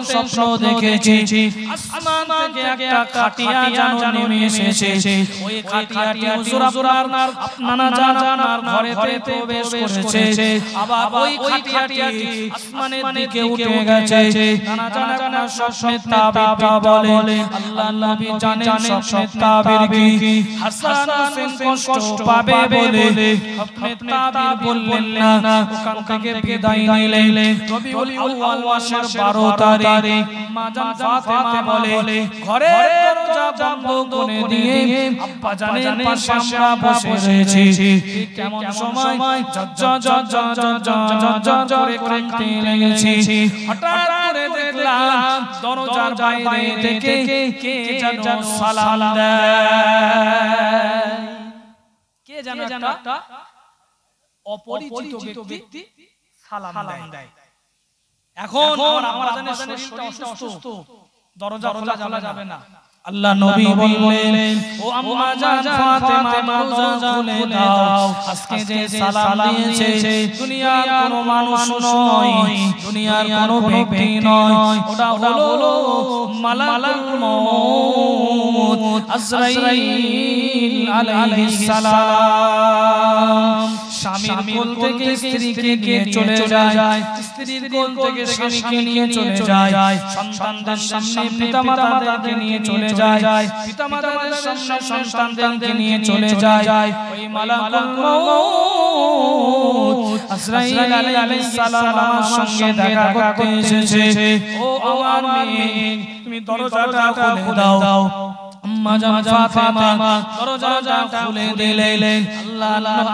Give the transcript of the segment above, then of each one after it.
স্বপ্ন দেখেছি আসমান থেকে একটা খাটিয়া যেন নেমে এসেছে ওই খাটিয়াটি হুজুর আপনার জানার ঘরেতে প্রবেশ করেছে আবার ওই খাটিয়াটি আসমানের দিকে উঠে গেছে নানা জানা স্বপ্নে তাবির বলে আল্লাহ নবী জানেন স্বপ্নে তাবির কি হাসান হোসেন কষ্ট পাবে বলে স্বপ্নে তাবির বললেন না ওখান থেকে বিদায় নিলেন রবিউল আউয়াল মাসের 12 তারিখ মা জান ফাতেমা বলে ঘরের দরজা বন্ধ করে দিয়ে আব্বা জানের পাশে আমরা বসে রয়েছি কেমন সময় করে কাঁদতে লেগেছি হঠাৎ করে দেখলাম দরজার বাইরে থেকে কে যেন সালাম দেয় কে যেন একটা অপরিচিত ব্যক্তি সালাম দেয় এখন আমার জানের শরীরটা অসুস্থ দরজা খোলা যাবে না আল্লাহ নবী বললেন ও আম্মা জান ফাতেমা দরজা খুলে দাও আজকে যে সালাম দিয়েছে দুনিয়ার কোনো মানুষ নয় দুনিয়ার কোনো ব্যক্তি নয় ওটা হলো মালাকুল মউত আজরাইল আলাইহিস সালাম স্বামীর কোল থেকে স্ত্রীকে নিয়ে চলে যায় স্ত্রীর কোল থেকে স্বামীকে নিয়ে চলে যায় সন্তানদের সামনে পিতামাতাদেরকে নিয়ে চলে যায় পিতামাতাদের সামনে সন্তানদেরকে নিয়ে চলে যায় ওই মালাকুল মউত আজরাইল আলাইহিস সালাম আমার সঙ্গে দেখা করতে এসেছে ও আমার মেয়ে তুমি দরজাটা খুলে দাও আম্মা জান ফাতেমা দরজাটা খুলে দিলেন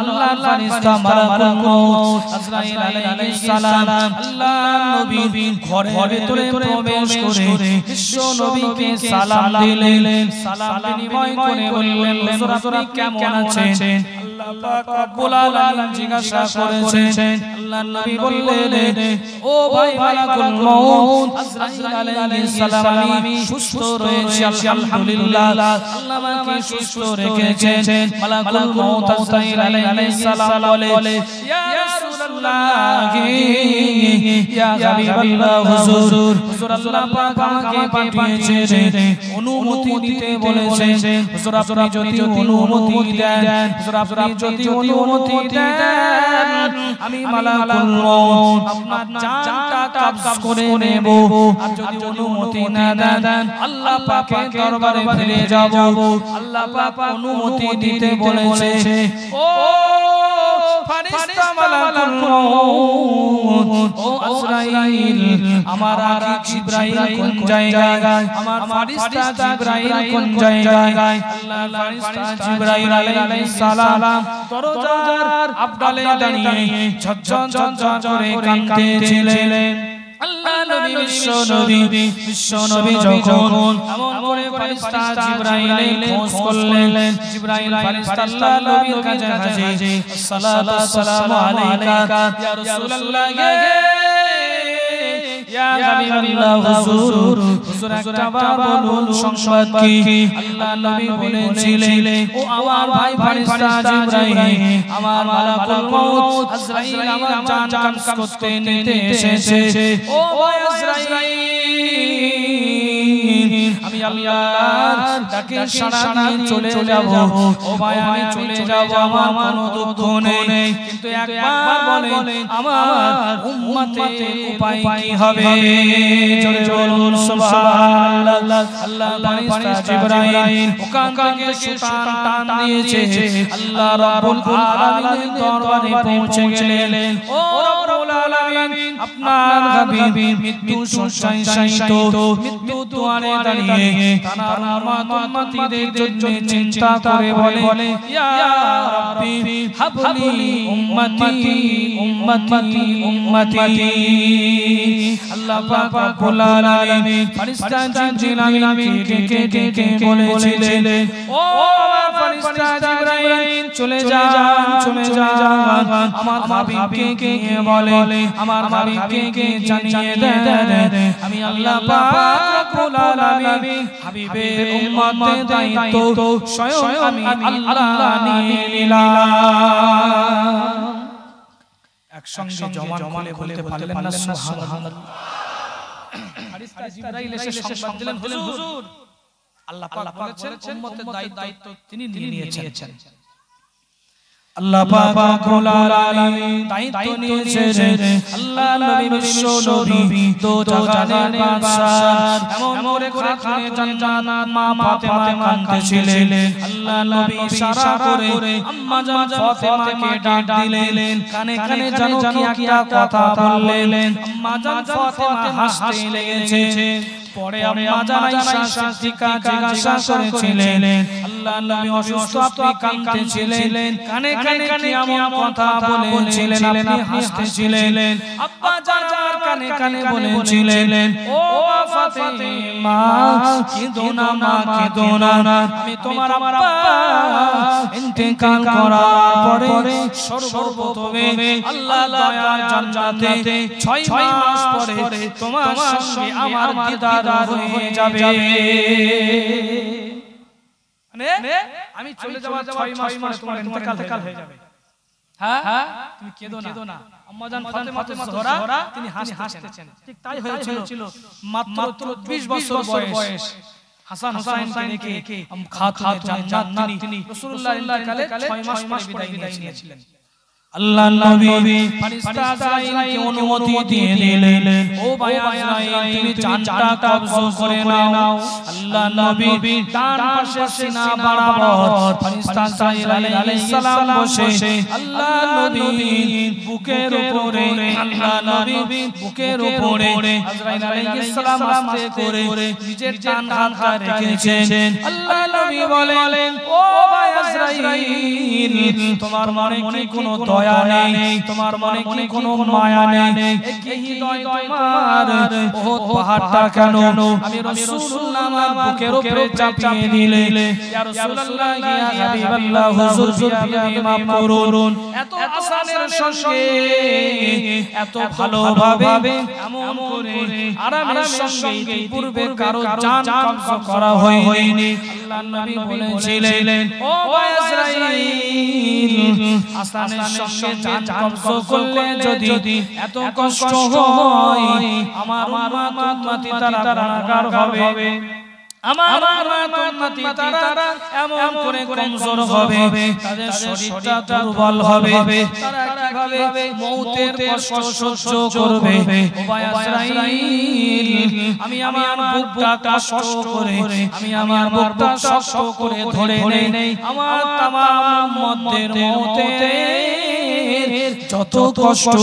আল্লাহ ফেরেশতা মালাকুল মউত আজরাইল আলাইহিস সালাম আল্লাহ নবী ঘরের ভিতরে প্রবেশ করে বিশ্ব নবীকে সালাম দিলেন সালাম বিনিময় করে বললেন হুজুর আপনি কেমন আছেন আল্লাহ পাক রব্বুল আলামিন জিজ্ঞাসা করেছেন আল্লাহ নবী বললেন ও ভাই মালাকুল মউত আজরাইল আলাইহিস সালাম আমি সুস্থ রয়েছি আলহামদুলিল্লাহ আল্লাহ আমাকে সুস্থ রেখেছেন মালাকুল মউত আজরাইল আলাইহিস সালাম বলে ইয়া রাসূলুল্লাহ ইয়া হাবিবাল্লাহ হুজুর আল্লাহ পাক আমাকে পাঠিয়েছেন অনুমতি দিতে বলেছেন হুজুর আপনি যদি অনুমতি দেন হুজুর আপনি যদি অনুমতি দেন আমি মালাকুল মউত আপনার জানটা কবজ করে নেব আর যদি অনুমতি না দেন আল্লাহ পাকের দরবারে ফিরে যাব আল্লাহ পাক অনুমতি দিতে বলেছে ও ফেরেশতা মালাকুল মউত ও আজরাইল আমার আকি জিবরাইল কোন জায়গায় আমার ফেরেশতা জিবরাইল কোন জায়গায় আল্লাহ ফেরেশতা জিবরাইল আলাইহিস সালাম দরজার আবডালে দাঁড়িয়ে ঝরঝর করে কাঁদতেছিলেন আল্লাহ নবী বিশ্ব নবী যখন এমন করে ফেরেশতা জিবরাইল খোঁজ করলেন জিবরাইল ফেরেশতা আল্লাহ নবীর কাছে হাজির আসসালাতু ওয়াসসালামু আলাইকা ইয়া রাসূলুল্লাহ ইয়া হাবিবাল্লাহ হুজুর একটা বলুন সংবাদ কি আল্লাহ নবী বলেছিলেন ও আমার ভাই ফেরেশতা জিবরাইল আমার মালাকুল মউত আজরাইল আমার জান কবজ করতে নিতে এসেছে ও ভাই আজরাইল আমি আল্লাহর ডাকে সাড়া দিয়ে চলে যাব ও ভাই আমি চলে যাব আমার কোনো দুঃখ নেই কিন্তু একবার বলেন আমার উম্মতের উপায় কি হবে জোরে বলুন সুবহানাল্লাহ আল্লাহ ফেরেশতা জিবরাইল ওখান থেকে শয়তান টান দিয়েছে আল্লাহ রাব্বুল আলামিনের দরবারে পৌঁছে গেলেন ও রাব্বুল আলামিন আপনার হাবিব মৃত্যু শয্যায় মৃত্যু দুয়ারে দাঁড়িয়ে তার উম্মতিদের জন্য চিন্তা করে বলে ইয়া রাব্বি হাবলি উম্মতি উম্মতি উম্মতি আল্লাহ পাক রব্বুল আলামিন ফেরেশতা জিবরাইল আমাকে ডেকে বলেছিলেন ও আমার ফেরেশতা জিবরাইল চলে যান আমার হাবিবকে বলে আমার হাবিবকে জানিয়ে দেন আমি আল্লাহ পাক রব্বুল আলামিন হাবিবের উম্মতের দায়িত্ব স্বয়ং আমি আল্লাহ নিয়ে নিলাম একসঙ্গে জমান বলে বলতে পারলেন না সুবহানাল্লাহ ফেরেশতা জিবরাইল এসে সংবাদ দিলেন, হুজুর আল্লাহ পাক বলেছেন উম্মতের দায়িত্ব তিনি নিয়ে নিয়েছেন। আল্লাহ পাক রব্বুল আলামিন দায়িত্ব নিয়েছেন। আল্লাহ নবী বিশ্ব নবী তো জাহানের বাদশাহ এমন করে খাতুনে জান্নাত মা ফাতেমা কাঁদতেছিলেন। আল্লাহ নবী ইশারা করে আম্মা জান ফাতেমাকে ডাক দিলেন, কানে কানে যেন কি একটা কথা বললেন। আম্মা জান ফাতেমা হাসতে লেগেছে। পরে আম্মা জান আয়েশা সিদ্দিকা জিজ্ঞাসা করেছিলেন, আল্লাহ নবী অসুস্থ, আপনি কাঁদতেছিলেন, কানে কানে এমন কথা বলেছিলেন, আপনি হাসতেছিলেন। আব্বা জান কানে কানে বলেছিলেন, ও ফাতেমা কেঁদো না মা, কেঁদো না, আমি তোমার আব্বা ইন্তেকাল করার পরে সর্বপ্রথমে আল্লাহ দয়ার জান্নাতে 6 মাস পরে তোমার সঙ্গে আমার দিদার হয়ে যাবে। মানে আমি চলে যাওয়ার 6 মাস পরে তোমার ইন্তেকাল হয়ে যাবে। হ্যাঁ তুমি কেঁদো না। আম্মা জান ফাতেমা জোহরা তিনি হাসতেছেন। ঠিক তাই হয়েছিল। মাত্র 20 বছর বয়স হাসান হুসাইনকে রেখে খাতুনে জান্নাত তিনি রাসূলুল্লাহর কালে 6 মাস পরে বিদায় নিয়েছিলেন। আল্লাহ নবী ফেরেশতা আজরাইলকে অনুমতি দিয়ে দিলেন, ও ভাই আজরাইল তুমি জানটা কবজ করে নাও। আল্লাহ নবী ডান পাশে সিনা বরাবর ফেরেশতা আজরাইল আলাইহিস সালাম বসে আল্লাহ নবী বুকের উপরে, আল্লাহ নবী বুকের উপরে আজরাইল আলাইহিস সালাম আস্তে করে নিজের ডান হাতটা রেখেছেন। আল্লাহ নবী বলেন, ও ভাই আজরাইল তোমার মনে কি কোনো দয়া নেই, তোমার মনে কি কোনো মায়া নেই? এই হৃদয় তোমার বহুত পাহাড়টা কেন? আমি রাসূলুল্লাহ আমার বুকের উপরে চাপিয়ে দিলে, ইয়া রাসূলুল্লাহ ইয়া হাবিবাল্লাহ হুজুর বিয়াবি মাফ করুন। এত আসানের সঙ্গে এত ভালোভাবে এমন করে আরামের সঙ্গে পূর্বে কারো জান কবজ করা হয়নি। আল্লাহ নবী বলেছিলেন, ও আজরাইল আসানের সঙ্গে জান কবজ করলে যদি এত কষ্ট হয়, আমার উম্মতি তারা গুনাহগার হবে, আমার উম্মতি তারা এমন করে কমজোর হবে, তাদের শরীরটা দুর্বল হবে, তারা কিভাবে মউতের কষ্ট সহ্য করবে? ও ভাই আজরাইল আমি আমার বুকটা কষ্ট করে, আমি আমার বুকটা শক্ত করে ধরে নেই, আমার তামাম উম্মতের মউতের যত কষ্ট,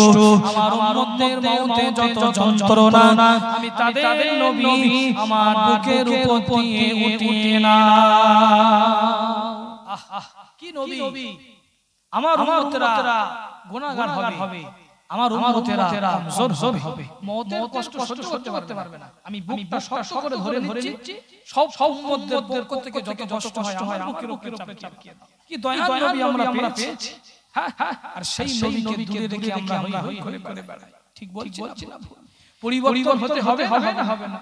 আমার উম্মতের মউতে যত যন্ত্রণা, আমি তাদের নবী আমার বুকের উপর দিয়ে উঠিয়ে না। কি নবী! আমার উম্মতেরা গুনাহগার হবে, আমার উম্মতেরা কমজোর হবে, মওতের কষ্ট সহ্য করতে পারবে না। আমি বুকটা শক্ত করে ধরে নিচ্ছি, সব উম্মতদের পক্ষ থেকে যত কষ্ট হয় আমার বুকের উপরে চাপিয়ে দাও। কি দয়াল নবী আমরা পেয়েছি। আর সেই নবীকে দূরে রেখে আমরা হই করে বেড়াই। ঠিক বলছি না? পরিবর্তন হতে হবে না?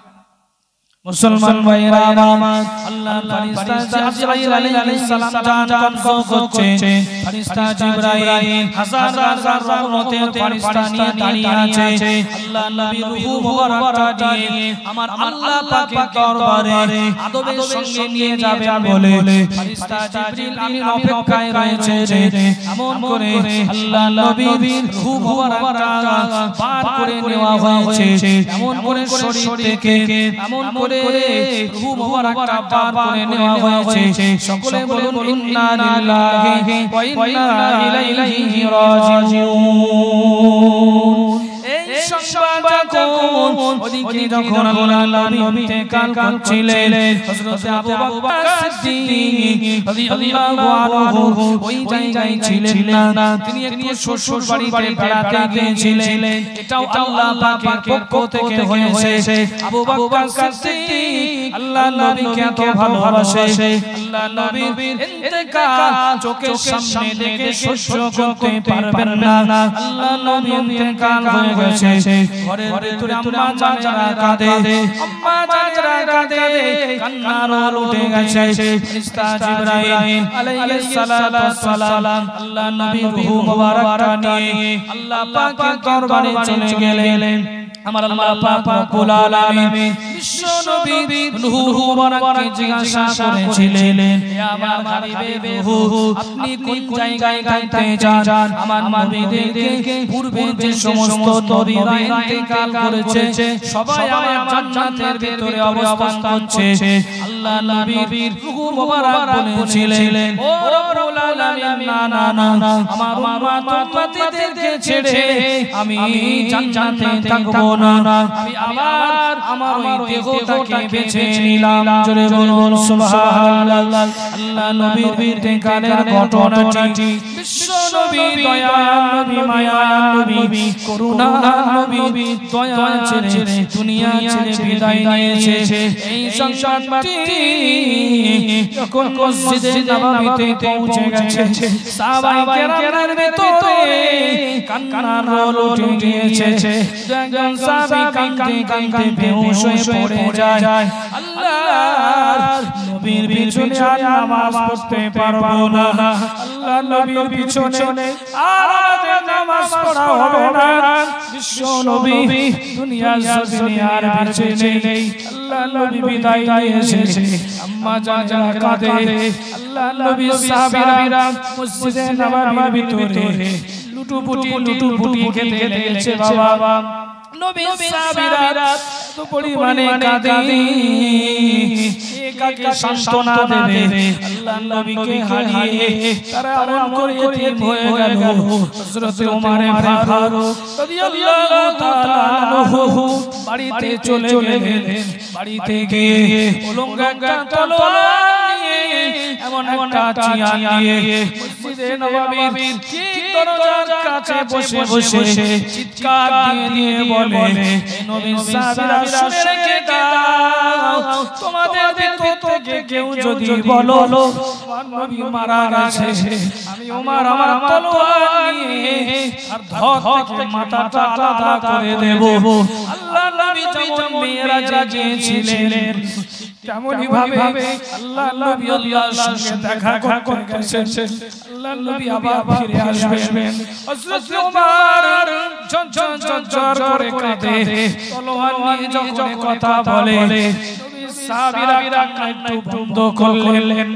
মুসলমান ভাইরা আমার, আল্লাহর ফেরেশতা জিবরাইল আলাইহিস সালাম জান কবজ করছে। ফেরেশতা জিবরাইল হাজার হাজার রহমতের ফেরেশতা নিয়ে দাঁড়িয়ে আছে। আল্লাহ নবীর রূহ মুবারকটা নিয়ে আমার আল্লাহ পাকের দরবারে আদবের সঙ্গে নিয়ে যাবেন বলে ফেরেশতা জিবরাইল আমিন অপেক্ষায় রয়েছে। এমন করে আল্লাহ নবীর রূহ মুবারকটা বার করে নেওয়া হয়েছে, এমন করে শরীর থেকে এমন করে রূহ মুবারকটা বার করে নেওয়া হয়েছে। সকলে বলুন ইন্না লিল্লাহি ওয়া ইন্না ইলাইহি রাজিউন। এই সংবাদ যখন ওদিকে যখন আল্লাহ নবী ইন্তেকাল করছিলেন, হযরত আবু বকর সিদ্দিক রাদিয়াল্লাহু আনহু ওই জায়গায় ছিলেন না, তিনি একটু শ্বশুর বাড়িতে বেড়াতে গিয়েছিলেন। এটাও আল্লাহ পাকের পক্ষ থেকে হয়েছে। আবু বকর সিদ্দিক আল্লাহ নবীকে এত ভালোবাসে, আল্লাহ নবীর ইন্তেকাল চোখের সামনে দেখে সহ্য করতে পারবেন না। আল্লাহ নবীর ইন্তেকাল হয়ে গেছে, ঘরের ভিতরে আম্মা জানেরা কাঁদে, কান্নার রোল উঠে গেছে। ফেরেশতা জিবরাইল আলাইহিস সালাতু ওয়াস সালাম আল্লাহ নবীর রূহ মুবারকটা নিয়ে আল্লাহ পাকের দরবারে চলে গেলেন। আমার আল্লাহ পাক রব্বুল আলামিন বিশ্ব নবী নূহ মুবারককে জিজ্ঞাসা করেছিলেন, হে আমার হাবিবে নূহ, আপনি কোন জায়গায় থাকতে চান? আমার নবীদেরকে পূর্বে যে সমস্ত নবীরা ইন্তেকাল করেছে সবাই আমার জান্নাতের ভিতরে অবস্থান করছে। আল্লাহ নবীর নূহ মুবারক বলেছিলেন, ও রব্বুল আলামিন, না না না, আমার উম্মতদেরকে ছেড়ে আমি জান্নাতে থাকব না, আমি আবার আমার ওই দেহটাকে বেছে নিলাম। জোরে বলুন সুবহানাল্লাহ। আল্লাহ নবীর ইন্তেকালের ঘটনাটি বিশ্ব নবী, দয়ার নবী, মায়ার নবী, করুণার নবী, দয়া ছেড়ে দুনিয়া ছেড়ে বিদায় নিয়েছে। এই সংবাদটি যখন মসজিদে নববীতে পৌঁছে গেছে, সাহাবায়ে কেরামের ভিতরে কান্নার রোল উঠে গিয়েছে। একজন সাহাবী কাঁদতে কাঁদতে বেহুশ হয়ে পড়ে যায়। আল্লাহর নবীর পিছনে আর নামাজ পড়তে পারবো না, আল্লাহ নবীর পিছনে আর আমাদের নামাজ পড়া হবে না। বিশ্ব নবী দুনিয়ার জমিনে আর বেঁচে নেই। আল্লাহ নবী বিদায় নিয়েছে। আম্মা জানেরা কাঁদে। আল্লাহ নবী সাহাবীরা মসজিদে নববীর ভিতরে লুটুপুটি খেতে লেগেছে। বাবা নবী সাহাবীরা তো পরিমাণে কাঁদে, কাকে সান্ত্বনা দেবে? আল্লাহ নবীকে হারিয়ে তারা এমন করে এতিম হয়ে গেল। হযরত ওমর ফারুক রাদিয়াল্লাহু তাআলা আনহু বাড়িতে চলে গেলেন। বাড়িতে গিয়ে উলঙ্গ একটা তলোয়ার নিয়ে, এমন একটা চিয়া নিয়ে মসজিদে নববীর ঠিক দরজার কাছে বসে বসে চিৎকার দিয়ে বলে, হে নবীর সাহাবীরা শুনে রেখে দাও, তোমাদের ভিতর থেকে কেউ যদি বলো আমার নবী মারা গেছে, আমি ওমর আমার তলোয়ার নিয়ে আর ধর থেকে মাথাটা আলাদা করে দেব। আল্লাহ নবী যেমন মেরাজে গিয়েছিলেন তেমনি ভাবে আল্লাহ নবী আল্লাহর সঙ্গে দেখা করতে গেছেন। আল্লাহ নবী আবার ফিরে আসবেন। হযরত ওমর ঝরঝর করে কাঁদে, তলোয়ার নিয়ে যখন কথা বলে নবী সাহাবীরা একটু বন্ধ করলেন।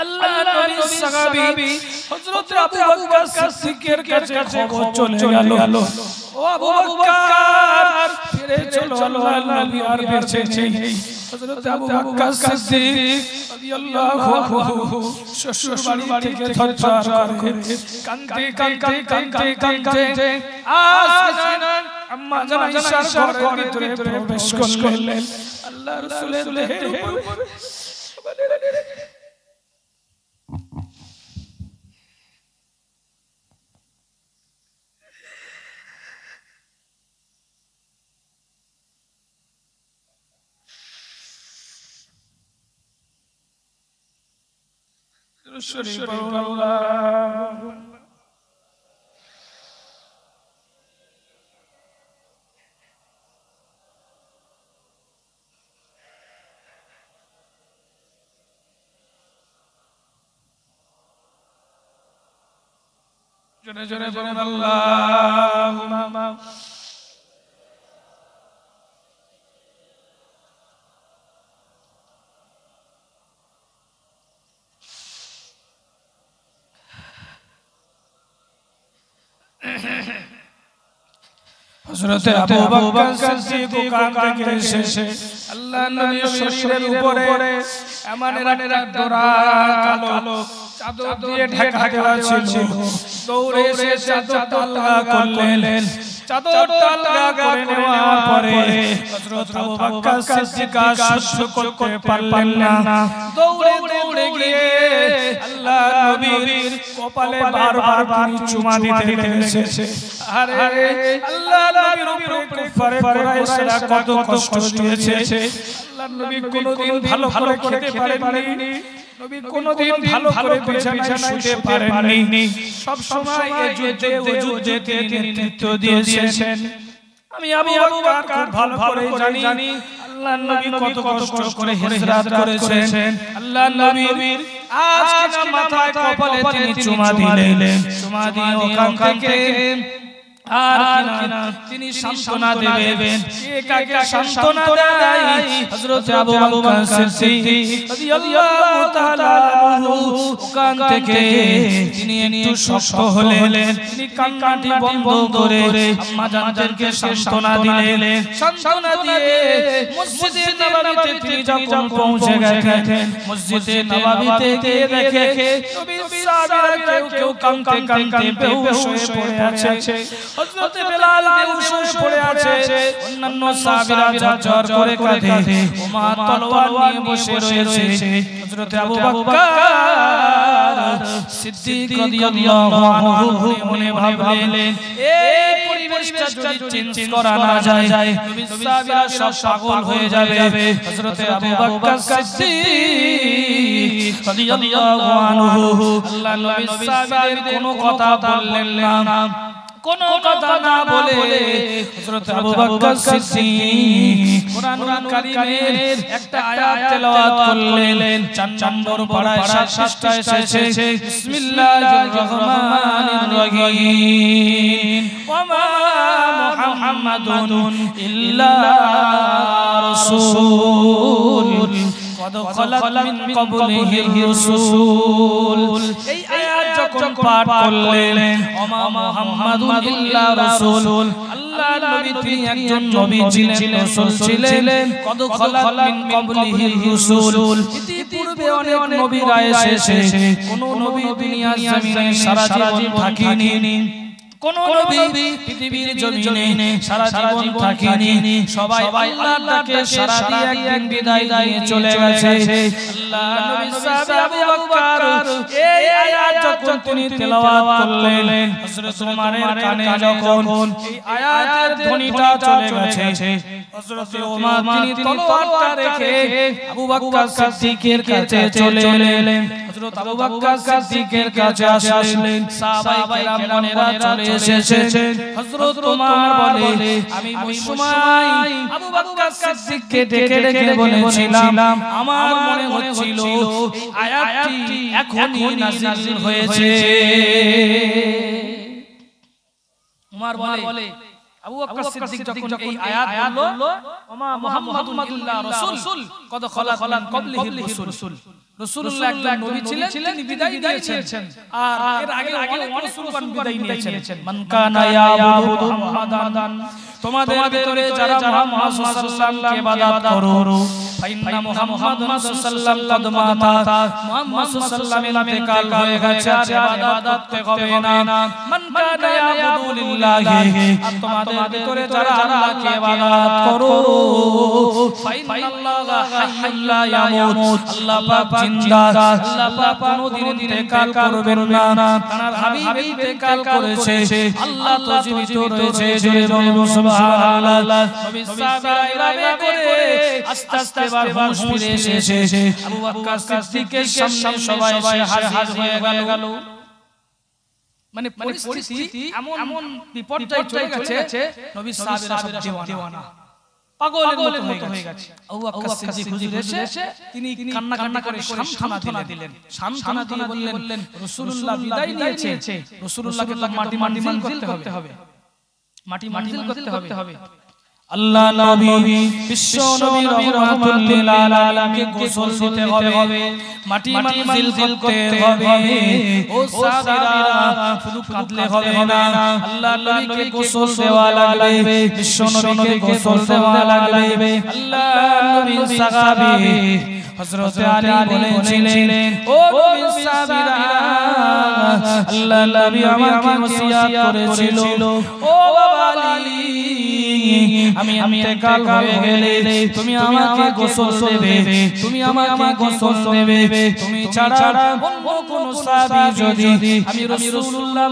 আল্লাহ নবীর সাহাবী হযরত আবু বকর সিদ্দিকের কাছে খবর চলে গেল, ও আবু বকর ফিরে চলো, আল্লাহ নবী আর বেঁচে নেই। হযরত আবু বকর সিদ্দিক রাদিয়াল্লাহু আনহু শ্বশুর বাড়ি থেকে থরথর করে কাঁদতে আসলেন। আম্মা জান আয়েশার ঘরের ভিতরে প্রবেশ করলেন। আল্লাহ রাসূলের দেহের উপর শরীফ আল্লাহ জোরে জোরে বলেন আল্লাহুম্মা। হযরত আবু বকর সিদ্দিক কাঁদতে এসে আল্লাহ নবীর শরীরের উপরে এমন একটা ডোরা কালো চাদর দিয়ে ঢাকা দেওয়া ছিল। দৌড়ে এসে চাদরটা আলগা করলেন। চাদরটা আলগা করে নেওয়ার পরে হযরত আবু বকর সিদ্দিক সহ্য করতে পারলেন না। দৌড়ে দৌড়ে গিয়ে আল্লাহ নবীর কপালে বারবার পানি চুমা দিতে লেগেছে। আরে আল্লাহ নবীর উপরে কুফারে কুরাইশরা কত কষ্ট দিয়েছে। আল্লাহ নবী কোনদিন ভালো করে খেতে পারেননি, নবী কোনদিন ভালো করে বিছানায় শুতে পারেননি। সব সময় এই যুদ্ধে তিনি নেতৃত্ব দিয়েছেন। আমি আবু বকর ভালো করে জানি আল্লাহ নবী কত কষ্ট করে হিজরত করেছেন। আল্লাহ নবীর আজকে মাথায় কপালে তিনি চুমা দিলেন। চুমা দিয়ে ওখান থেকে আর কিনা তিনি সান্তনা দেবেন। কে কাকে সান্তনা দেয়? হযরত আবু বকর সিদ্দিক রাদিয়াল্লাহু তাআলা আনহু ওখান থেকে তিনি একটু শক্ত হলেন, তিনি কান্নাটি বন্ধ করে আম্মা জানদেরকে সান্তনা দিলেন। সান্তনা দিয়ে মসজিদে নববীতে তিনি যখন পৌঁছে গেছেন, মসজিদে নববীতে গিয়ে দেখে নবীর সাহাবীরা কেউ কাঁদতে কাঁদতে বেহুশ হয়ে পড়ে আছে। হযরত বেলাল বেহুশ হয়ে পড়ে আছে, অন্যান্য সাহাবীরা ঝরঝর করে কাঁদে। ওমর তলোয়ার নিয়ে বসে রয়েছে। হযরত আবু বকর সিদ্দিক রাদিয়াল্লাহু আনহু মনে ভাবলেন, এই পরিবেশটা যদি চেঞ্জ করা না যায়, নবী সাহাবীরা সব পাগল হয়ে যাবে। হযরত আবু বকর সিদ্দিক রাদিয়াল্লাহু আনহু আল্লাহ নবী সাহাবীদের কোনো কথা বললেন না। কোন কথা না বলে হযরত আবু বকর সিদ্দিক কুরআনুল কারীমের একটা আয়াত তেলাওয়াত করলেন। 4 নম্বর পারায় 7 এসেছে, বিসমিল্লাহির রহমানির রহিম, ওয়া মা মুহাম্মাদুন ইল্লা রাসূল কদ খালাত মিন ক্বাবলিহির রাসূল। এই আয়াত যখন পাঠ করলেন, ওয়া মা মুহাম্মাদুন ইল্লা রাসূল, আল্লাহ নবী তিনি একজন নবী ছিলেন, রাসূল ছিলেন। কদ খালাত মিন ক্বাবলিহির রাসূল, ইতিপূর্বে অনেক নবীরা এসেছে, কোন নবী দুনিয়ার জমিনে সারা জীবন থাকেনি। কোন নবী পৃথিবীর জমিনে সারা জীবন থাকেনি। সবাই আল্লাহর ডাকে সারা দিয়ে একদিন বিদায় দিয়ে চলে গেছে। আল্লাহ নবী সাহাবী আবু বকর এই আয়াত যখন তিনি তেলাওয়াত করলেন, হযরত ওমরের কানে যখন এই আয়াতের ধ্বনিটা চলে গেছে, হযরত ওমর তিনি তলোয়ারটা রেখে আবু বকর সিদ্দিকের কাছে চলে এলেন। হযরত আবু বকর সিদ্দিকের কাছে আসলেন। সাহাবায়ে কেরামরা চলে এসেছেন। হযরত ওমর বলে, আমি ওই সময় আবু বকর সিদ্দিককে ডেকে ডেকে বলেছিলাম, আমার মনে হচ্ছিল এই আয়াতটি এখনই নাযিল হয়েছে। ওমর বলে, আবু বকর সিদ্দিক যখন এই আয়াত বলল, ওমা মুহাম্মাদুন ইল্লা রাসূল কদ খালাত মিন ক্বাবলিহির রাসূল, রাসূলুল্লাহ একজন নবী ছিলেন, তিনি বিদায় দিয়েছেন। আর এর আগে অনেক রাসূলগণ বিদায় নিয়েছেন। মান কানা ইয়াবুদু মুহাম্মাদান, তোমাদের ভিতরে যারা মুহাম্মদ সাল্লাল্লাহু আলাইহি ওয়াসাল্লামকে ইবাদত করো, ফাইন্না মুহাম্মাদুন সাল্লাল্লাহু কদ মাতা, মুহাম্মদ সাল্লাল্লাহু ইন্তেকাল হয়ে গেছে, আর ইবাদত করতে হবে না। মান কানা ইয়াবুদু লিল্লাহি, আর তোমাদের ভিতরে যারা আল্লাহকে ইবাদত করো, ফাইন্নাল্লাহা হাইয়্যুল লা ইয়ামুত, আল্লাহ পাক জিন্দা, আল্লাহ পাক কোনদিন ইন্তেকাল করবেন না। তার হাবিব ইন্তেকাল করেছে, আল্লাহ তো জীবিত রয়েছে। জোরে বলুন সুবহানাল্লাহ। নবী সাহাবীরা এভাবে করে আস্তে আস্তে বার হুঁশ ফিরে এসেছে। আবু বকর সিদ্দিকের সামনে সবাই হাজির হয়ে গেল। মানে পরিস্থিতি এমন বিপর্যয় চলে গেছে, নবী সাহাবীরা সব দিওয়ানা পাগলের মতো হয়ে গেছে। আবু বকর সিদ্দিক হুজুর এসে তিনি কান্না করে সান্ত্বনা দিলেন। সান্ত্বনা দিয়ে বললেন, রাসূলুল্লাহ বিদায় নিয়েছে, রাসূলুল্লাহকে তো মাটি মানজিল করতে হবে, মাটি মানজিল করতে হবে। আল্লাহ নবী বিশ্ব নবী রাহমাতুল লিল আলামিনকে গোসল দিতে হবে, মাটি মানজিল করতে হবে। ও সাহাবীরা শুধু কাঁদলে হবে না, আল্লাহ নবীকে গোসল দেওয়া লাগবে, বিশ্ব নবীকে গোসল দেওয়া লাগবে। আল্লাহ নবীর সাহাবী হযরত আলী বলেছিলেন, ও নবীর সাহাবীরা, আল্লাহ নবী আমাকে ওসিয়াত করেছিল, ও বাবা আলী, আমি ইন্তেকাল হয়ে গেলে তুমি আমাকে গোসল দেবে, তুমি আমাকে গোসল দেবে। তুমি ছাড়া অন্য কোন সাহাবী যদি আমি রাসূলুল্লাহ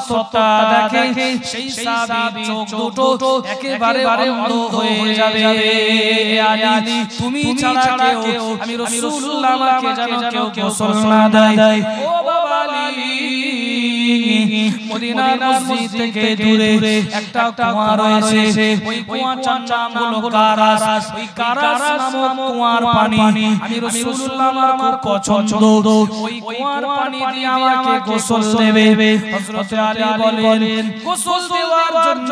সত্তা দেখে, সেই সাহাবীর চোখ দুটো একেবারে অন্ধ হয়ে যাবে। আলী, তুমি ছাড়া কেউ আমি রাসূলুল্লাহ আমাকে যেন কেউ গোসল না দেয়। ও বাবা আলী, মদিনার মসজিদ থেকে দূরে একটা কুয়া রয়েছে, ওই কুয়ার নাম হলো কারাস। ওই কারাস নামক কুয়ার পানি আমি রাসূলুল্লাহ আমার খুব পছন্দ। ওই কুয়ার পানি দিয়ে আমাকে গোসল দেবে। হযরত আলী বলেন গোসল দেওয়ার জন্য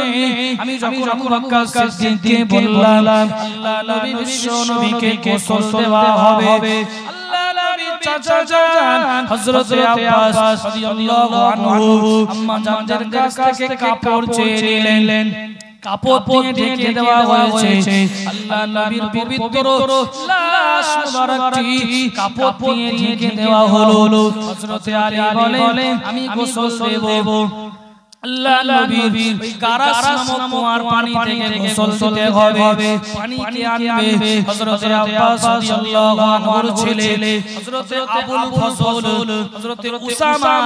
আমি যখন আবু বকর সিদ্দিককে বললাম আল্লাহ নবী বিশ্ব নবীকে গোসল দেওয়া হবে, আল্লাহ নবীর চাচা জান হযরত আব্বাস রাদিয়াল্লাহু আনহু আম্মা জানদের কাছ থেকে কাপড় চেয়ে নিলেন। কাপড় দিয়ে ঢেকে দেওয়া হয়েছে। আল্লাহ নবীর পবিত্র লাশ মুবারকটি কাপড় দিয়ে ঢেকে দেওয়া হলো। হযরত আলী বলেন আমি গোসল দেব। আল্লাহ নবীর ওই কারাস নামক কুয়ার পানি থেকে গোসল দিতে হবে। পানি কে আনবে? হযরত আব্বাস রাদিয়াল্লাহু আনহুর ছেলে হযরত আবুল ফজল, হযরত উসামা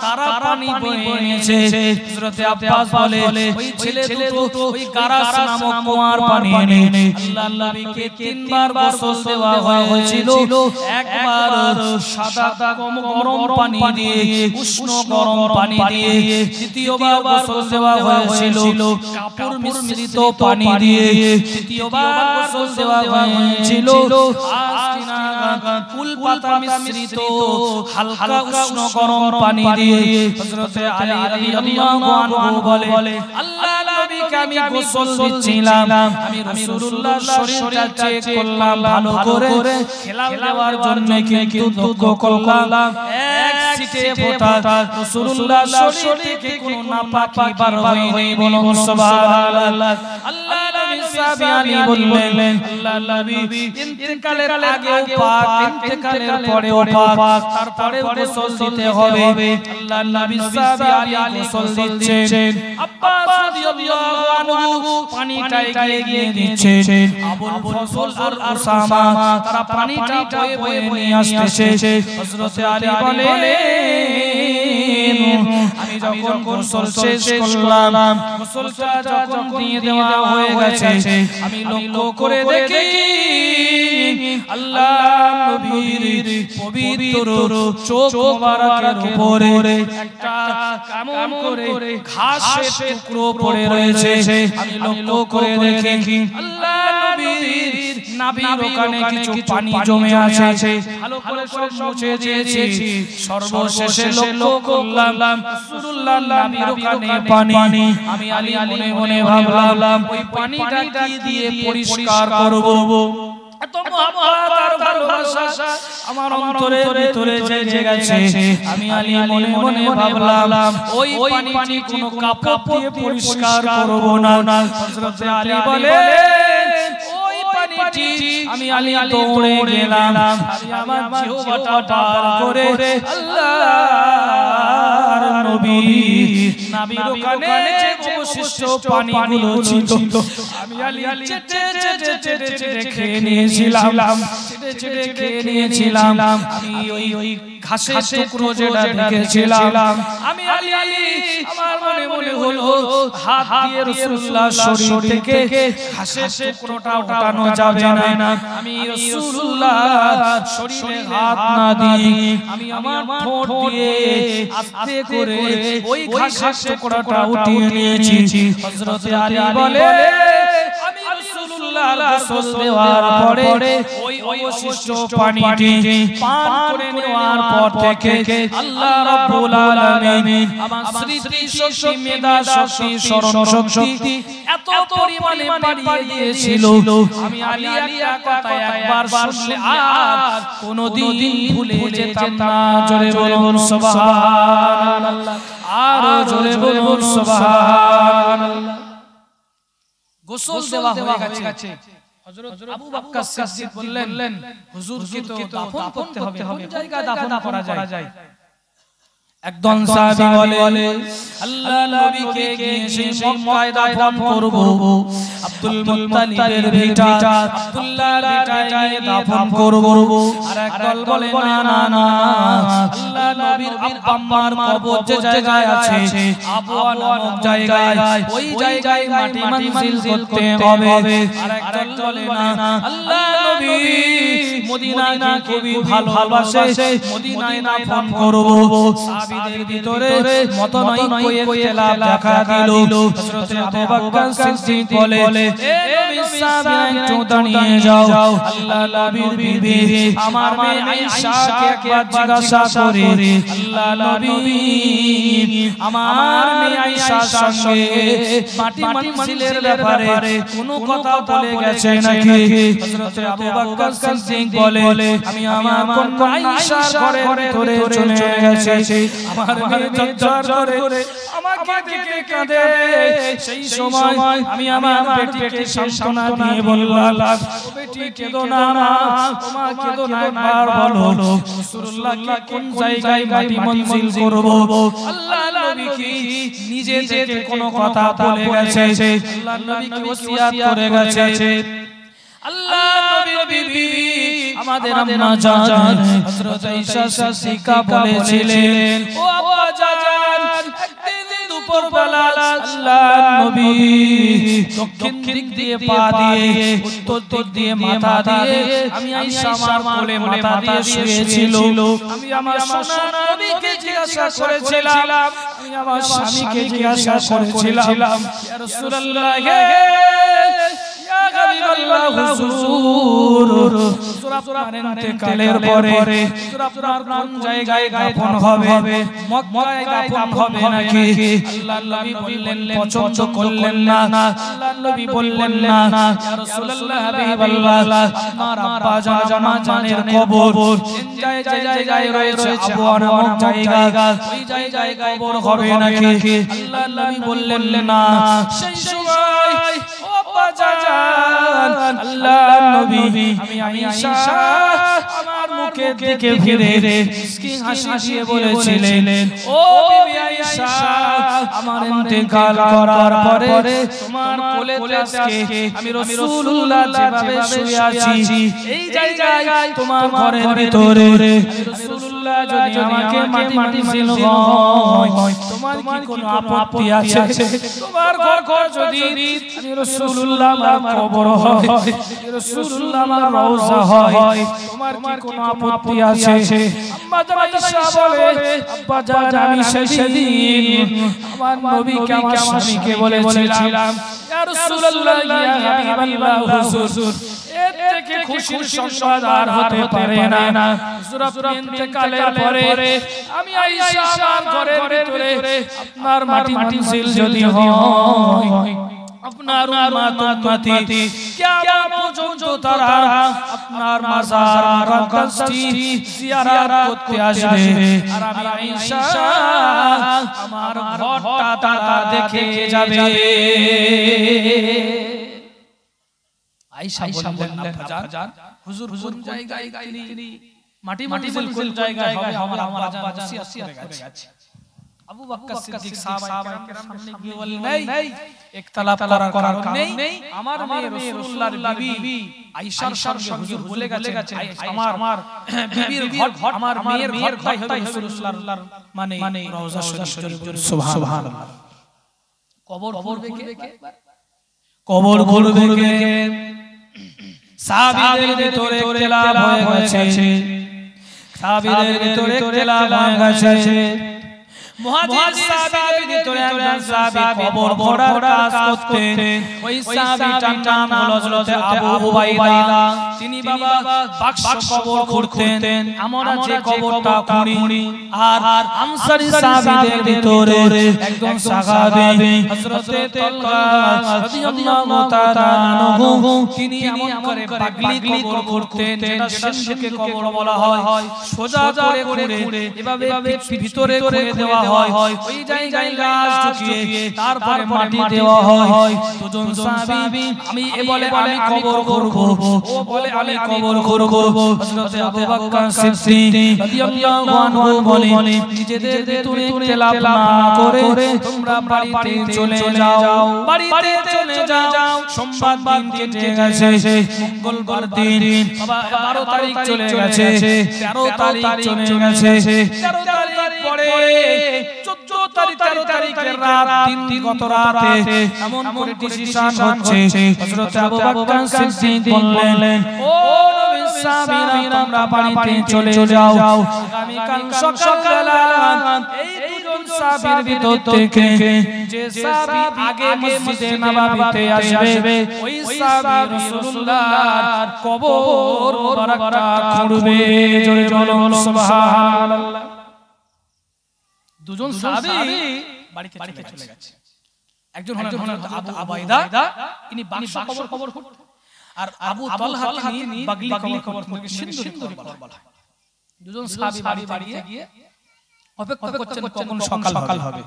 তারা পানি বয়ে এনেছে। হযরত আব্বাস বলে ওই ছেলে দুটো ওই কারাস নামক কুয়ার পানি এনে আল্লাহ নবীকে তিনবার গোসল দেওয়া হয়েছিল। একবার সাদা গরম পানি দিয়ে, উষ্ণ গরম পানি দিয়ে, দ্বিতীয়বার গোসল দেওয়া হয়েছিল কাপড় মিশ্রিত পানি দিয়ে, তৃতীয়বার গোসল দেওয়া হয়েছিল কুল পাতা মিশ্রিত হালকা উষ্ণ গরম পানি দিয়ে। হযরত আলী রাদিয়াল্লাহু আনহু বলে আল্লাহ নবীকে আমি গোসল দিচ্ছিলাম, আমি রাসূলুল্লাহর শরীরটা চেক করলাম ভালো করে, খেলাল দেওয়ার জন্য কিন্তু লক্ষ্য করলাম এক ছিটে ফোঁটা রাসূলুল্লাহর শরীর থেকে কোনো নাপাকি বার হয়নি। বলুন সুবহানাল্লাহ। আল্লাহ নবী সাহাবী আলী বললেন আল্লাহ নবী ইন্তেকালের আগেও পাক, ইন্তেকালের পরেও পাক, তারপরে গোসল দিতে হবে। আল্লাহ নবী সাহাবী আলী গোসল দিচ্ছেন, আব্বাস রাদিয়াল্লাহু আনহু পানিটা এগিয়ে দিচ্ছেন, আবুল ফজল আর উসামা তারা পানিটা বয়ে নিয়ে আসতেছে। হযরত আলী বলেন আমি যখন গোসল শেষ করলাম, গোসলটা যখন দিয়ে দেওয়া হয়ে গেছে, আমি লক্ষ্য করে দেখি আল্লাহ নবীর পবিত্র চোখ মোবারকের উপরে একটা কেমন করে ঘাসের টুকরো পড়ে রয়েছে। আমি লক্ষ্য করে দেখি আল্লাহ নবীর নাভির ওখানে কিছু পানি জমে আছে, ভালো করে সব মুছে দিয়েছি। সর্বশেষে লক্ষ্য করলাম রাসূলুল্লাহর নাভির ওখানে পানি। আমি আলী মনে মনে ভাবলাম ওই পানিটা কি দিয়ে পরিষ্কার করব? এত মহব্বত আর ভালোবাসা আমার অন্তরের ভিতরে জেগে গেছে। আমি আলী মনে মনে ভাবলাম ওই পানিটি কোনো কাপড় দিয়ে পরিষ্কার করব না। হযরত আলী বলেন ওই পানিটি আমি আলী দৌড়ে গেলাম, আমি আমার জিহ্বাটা পার করে আল্লাহর নবী নাভির ওখানে যে অবশিষ্ট পানিগুলো ছিল আমি আলী চেটে খেয়ে নিয়েছিলাম। আমি ওই ঘাসের টুকরো যেটা দেখেছিলাম, আমি আলী আমার মনে মনে হলো হাত দিয়ে রাসূলুল্লাহর শরীর থেকে ঘাসের টুকরোটা উঠানো যাবে না। আমি রাসূলুল্লাহর শরীরে হাত না দিয়ে আমি আমার ঠোঁট দিয়ে আস্তে করে ওই ঘাসের টুকরোটা উঠিয়ে নিয়েছি। হযরত আলী বলে আমি রাসূলুল্লাহর গোসল দেওয়ার পরে ওই অবশিষ্ট পানিটি পান করে নেওয়ার পর থেকে আল্লাহ রাব্বুল আলামিন আমার স্মৃতি শক্তি, মেধা শক্তি, স্মরণ শক্তি এত পরিমাণে বাড়িয়ে দিয়েছিল, আমি আলী একটা কথা একবার শুনলে আর কোনোদিন ভুলে যেতাম না। জোরে বলুন সুবহানাল্লাহ, আরো জোরে বলুন সুবহানাল্লাহ। গোসল দেওয়া হয়ে গেছে। হযরত আবু বকর সিদ্দিক বললেন হুজুরকে তো দাফন করতে হবে, কোন জায়গায় দাফন করা যায়? একজন সাহাবী বলে আল্লাহ নবীকে গিয়ে মক্কায় দাফন করব, আব্দুল মুত্তালিবের ভিটা আব্দুল্লাহর ভিটায় গিয়ে দাফন করব। আর একদল বলে না না, আল্লাহ নবীর আব্বার কবর যে জায়গায় আছে আবওয়া নামক জায়গায়, ওই জায়গায় মাটি মানজিল করতে হবে। আর একদল বলে না, আল্লাহ নবী মদিনাকে খুবই ভালোবাসে মদিনায় না ফোন করব সাহাবীদের ভিতরে মতনৈক্য ইখতিলাফ দেখা দিল হযরত আবু বকর সিদ্দিক বলে এ নবী সাহাবীরা একটু দাঁড়িয়ে যাও আল্লাহ নবীর বিবি আমার মেয়ে আয়েশাকে একবার জিজ্ঞাসা করে আল্লাহ নবী আমার মেয়ে আয়েশার সঙ্গে মাটি মঞ্জিলের ব্যাপারে কোনো কথা বলে গেছে নাকি হযরত আবু বকর সিদ্দিক বলে আমি আমার কন্যা আয়েশার ঘরে ভিতরে চলে গেছে আমার মেয়ে চঞ্চল করে আমাকে দেখে কাঁদে সেই সময় আমি আমার বেটিকে সান্ত্বনা দিয়ে বললাম ও বেটি কেঁদো না তোমার কেঁদো না একবার বলো রাসূলুল্লাহ কোন জায়গায় মাটি মঞ্জিল করব আল্লাহ নবী কি নিজে থেকে কোনো কথা বলে গেছে আল্লাহ নবী কি ওসিয়াত করে গেছে আল্লাহ নবীর বিবি আমাদের আম্মা জান হযরত আয়েশা সিদ্দিকা বলেছিলেন ও আব্বা জান একদিন দুপুরবেলা আল্লাহ নবী দক্ষিণ দিক দিয়ে পা দিয়ে উত্তর দিক দিয়ে মাথা দিয়ে আমি আয়েশা আমার কোলে মাথা দিয়ে শুয়েছিল আমি আমার সোনার নবীকে জিজ্ঞাসা করেছিলাম আমি আমার স্বামীকে জিজ্ঞাসা করেছিলাম ইয়া রাসূলুল্লাহ হাবিবাল্লাহ হুজুর আপনার ইন্তেকালের পরে আপনার কোন জায়গায় দাফন হবে মক্কায় দাফন হবে নাকি আল্লাহর নবী বললেন পছন্দ করলেন না আল্লাহর নবী বললেন না ইয়া রাসূলুল্লাহ হাবিবাল্লাহ আপনার আব্বা জামা জানের কবর জায়গায় রয়েছে আবওয়া নামক জায়গা ওই জায়গায় কবর হবে নাকি আল্লাহর নবী বললেন না সেই সময় আল্লাহ নবী আমি আয়েশা আমার মুখের দিকে ফিরে মিসকিন হাসি দিয়ে বলেছিলেন ও বিবি আয়েশা আমার ইন্তেকাল করার পরে তোমার কোলে আজকে আমি রাসূলুল্লাহ যেভাবে শুয়ে আছি এই জায়গায় তোমার ঘরের ভিতরে রাসূলুল্লাহ যদি আমাকে মাটি মিছিল হয় তোমার কি কোনো আপত্তি আছে তোমার ঘর যদি আমি রাসূলুল্লাহ আমার কবর হয় রাসূলুল্লাহ আমার রওজা হয় তোমার কি কোনো আপত্তি আছে আম্মা জান আয়েশা বলে আব্বা জান আমি সেদিন আমার নবীকে আমার স্বামীকে বলেছিলাম ইয়া রাসূলুল্লাহ ইয়া হাবিবাল্লাহ হুজুর এর থেকে খুশির সংবাদ আর হতে পারে না হুজুর আপনার ইন্তেকালের পরে আমি আয়েশা আমার ঘরের ভিতরে আপনার মাটি মিছিল যদি হয় আপনার উম্মতি কিয়ামত পর্যন্ত তারা আপনার মাজার মুকাদ্দাসটি জিয়ারত করতে আসবে আর আমি আয়েশা আমার ঘরটা তারা দেখে যাবে আয়েশা বললেন আব্বাজান হুজুর কোন জায়গায় তিনি মাটি কোন জায়গায় হবে আমার আব্বা জান ওসিয়ত করে গেছে আবু বকর সিদ্দিক সাহাবায়ে কেরামের সামনে গিয়ে বললেন এই ইখতিলাফ করার কারণ নেই আমার মেয়ে রাসূলুল্লাহর বিবি আয়েশার সঙ্গে হুজুর বলে গেছে আমার বিবির ঘর আমার মেয়ের ঘর হবে রাসূলুল্লাহর মানে রওজা শরীফ সুবহানাল্লাহ কবর খুলবে কে সাহাবীদের ভিতরে ইখতিলাফ হয়ে গেছে সাহাবীদের ভিতরে ইখতিলাফ হয়ে গেছে মুহাজির সাহাবীদের ভিতরে একজন সাহাবী কবর খোঁড়ার কাজ করতেন ওই সাহাবীটার নাম হলো হযরত আবু উবাইদা তিনি বাবা বাক্স কবর খুঁড়তেন আমরা যে কবরটা খুঁড়ি আর আনসারী সাহাবীদের ভিতরে একজন সাহাবী হযরত তালহা রাদিয়াল্লাহু তাআলা আনহু তিনি এমন করে পাগলি কবর খুঁড়তেন যেটা সিন্ধুকে কবর বলা হয় সোজা করে এভাবে ভিতরে করে দেওয়া হয় ওই জায়গায় লাশ ঢুকিয়ে তারপরে মাটি দেওয়া হয় দুজন সাহাবী আমি বলে আমি কবর করব ও বলে আমি কবর করব হযরত আবু বকর সিদ্দিক রাদিয়াল্লাহু আনহু বলে নিজেদের ভিতরে ইখতিলাফ না করে তোমরা বাড়িতে চলে যাও সোমবার দিন কেটে গেছে মঙ্গলবার দিন 12 তারিখ চলে গেছে 13 তারিখ চলে গেছে 13 তারিখ পরে 14 তারিখের রাত দিন গত রাতে এমন করে ডিসিশন হচ্ছে হযরত আবু বকর সিদ্দিক বললেন ও নবী সাহাবীরা তোমরা বাড়িতে চলে যাও আগামী কাল সকালবেলা এই দুজন সাহাবীর ভিতর থেকে যে সাহাবী আগে মসজিদে নববীতে আসবে ওই সাহাবী রাসূলুল্লাহর কবর মোবারকটা খুঁড়বে জোরে বলুন সুবহানাল্লাহ দুজন সাহাবী বাড়িতে চলে গেছে একজন হলেন আবু উবাইদা ইনি বাক্স কবর খুঁড়তেন আর আবু তালহা তিনি বাগলি কবর খুঁড়তেন সিন্ধুরি কবর বলা হয় দুজন সাহাবী বাড়িতে গিয়ে অপেক্ষা করছেন কখন সকাল হবে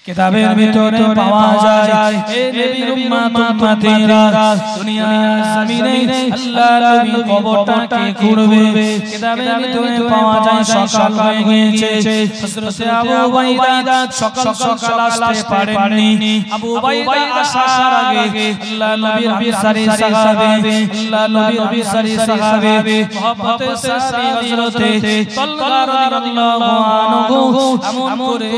কিতাবের ভিতরে পাওয়া যায় এই নবীর উম্মতেরা দুনিয়ার জমিনে আল্লাহর নবী কবরটাকে খুঁড়বে কিতাবের ভিতরে পাওয়া যায় সকাল হয়ে গিয়েছে হযরত আবু উবাইদা সকাল আসতে পারেননি আবু উবাইদা আসার আগে আল্লাহর নবীর সারি সাহাবে আল্লাহর নবীর সারি সাহাবে মহব্বতের সাহাবী হযরতে তালহা রাদিয়াল্লাহু আনহু এমন করে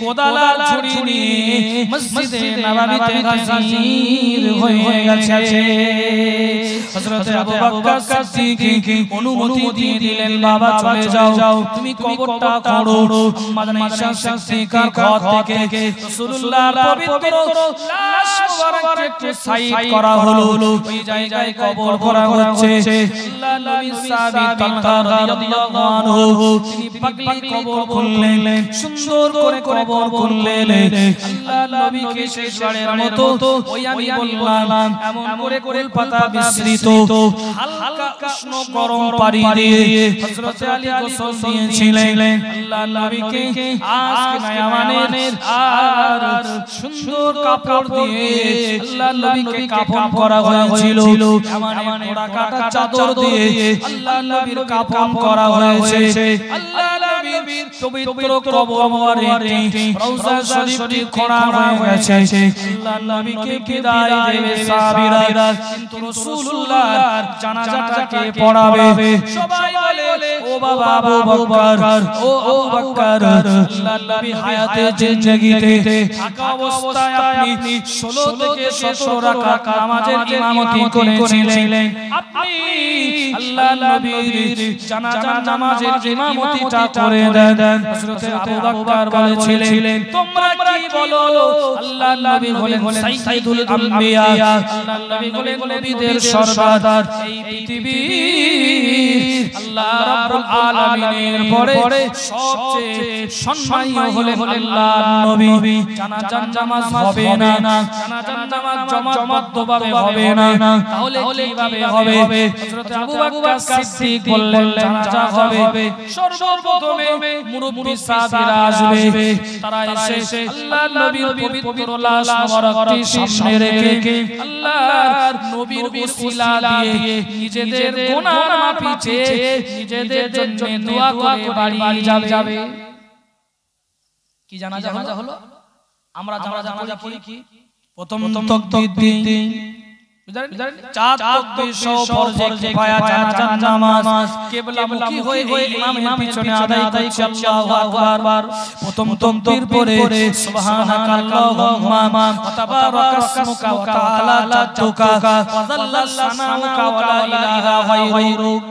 কোদালা ছুরি নিয়ে মসজিদে নববীতে হাজির হয়ে গেছে হযরত আবু বকর সিদ্দিক অনুমতি দিয়ে দিলেন বাবা চলে যাও তুমি কবরটা খোঁড়ো আম্মা আয়েশা সিদ্দিকার ঘর থেকে রাসূলুল্লাহর পবিত্র লাশ মুবারক একটু সাইড করা হলো ওই জায়গায় কবর করা হচ্ছে আল্লাহর নবী সাহাবী তালহা রাদিয়াল্লাহু আনহু তিনি পাগলি কবর খুললেন সুন্দর করে কবর খুললেন আল্লাহর নবীকে শেষবারের মতো ওই আমি বললাম এমন করে কুল পাতা বিস্তৃত হালকা উষ্ণ গরম পানি দিয়ে হযরত আলী গোসল দিয়েছিলেন আল্লাহর নবীকে আজকে নয়ামানের আর সুন্দর কাপড় দিয়ে আল্লাহর নবীকে কাফন করা হয়েছিল এমন পোড়া কাটা চাদর দিয়ে আল্লাহর নবীর কাফন করা হয়েছে আল্লাহর নবীর পবিত্র কবর মোবারকে রওজা শরীফটি খোঁড়া হয়ে গেছে আল্লাহর নবীকে বিদায় দেবে সাহাবীরা কিন্তু রাসূলুল্লাহর জানাজাটাকে পড়াবে সবাই বলে ও বাবা আবু বকর ও বকর আল্লাহর নবী হায়াতে জিন্দেগিতে থাকা অবস্থায় আপনি 16 থেকে 17 রাকাত নামাজের ইমামতি করেছিলেন আপনি আল্লাহর নবীর জানাজা নামাজের ইমামতিটা করে দেন হযরত আবু বকর বলেছিলেন তোমরা কি বলো আল্লাহর নবী হলেন সাইয়্যিদুল আম্বিয়া আল্লাহর নবী হলেন নবীদের সরদার এই পৃথিবীর আল্লাহ রাব্বুল আলামিনের পরে সবচেয়ে সম্মানীয় হলেন আল্লাহর নবী জানাজার নামাজ হবে না জানাজার নামাজ জমাদ্দভাবে হবে না তাহলে কিভাবে হবে হযরত আবু বকর সিদ্দিক বললেন জানাজা হবে সর্বপ্রথমে মুরব্বি সাহাবীরা আসবে তারা এসে আল্লাহর নবীর পবিত্র লাশ মুবারকটি সামনে রেখে আল্লাহর নবীর ওসিলা দিয়ে নিজেদের গুনাহ মাফি চেয়ে নিজেদের জন্য দোয়া করে বাড়ি যাবে কি জানাজা হলো আমরা জানাজা পড়ি কি প্রথম তাকবীর দিন চার তাকবীর সহ ফরজে কিফায়া জানাজার নামাজ কিবলামুখী হয়ে ইমামের পিছনে আদায় করছে আল্লাহু আকবার প্রথম তাকবীর পরে সুবহানাকাল্লাহুম্মা ওয়া তাবারাকাসমুকা ওয়া তাআলা জাদ্দুকা ওয়া যাল্লা সানাউকা ওয়া লা ইলাহা গায়রুক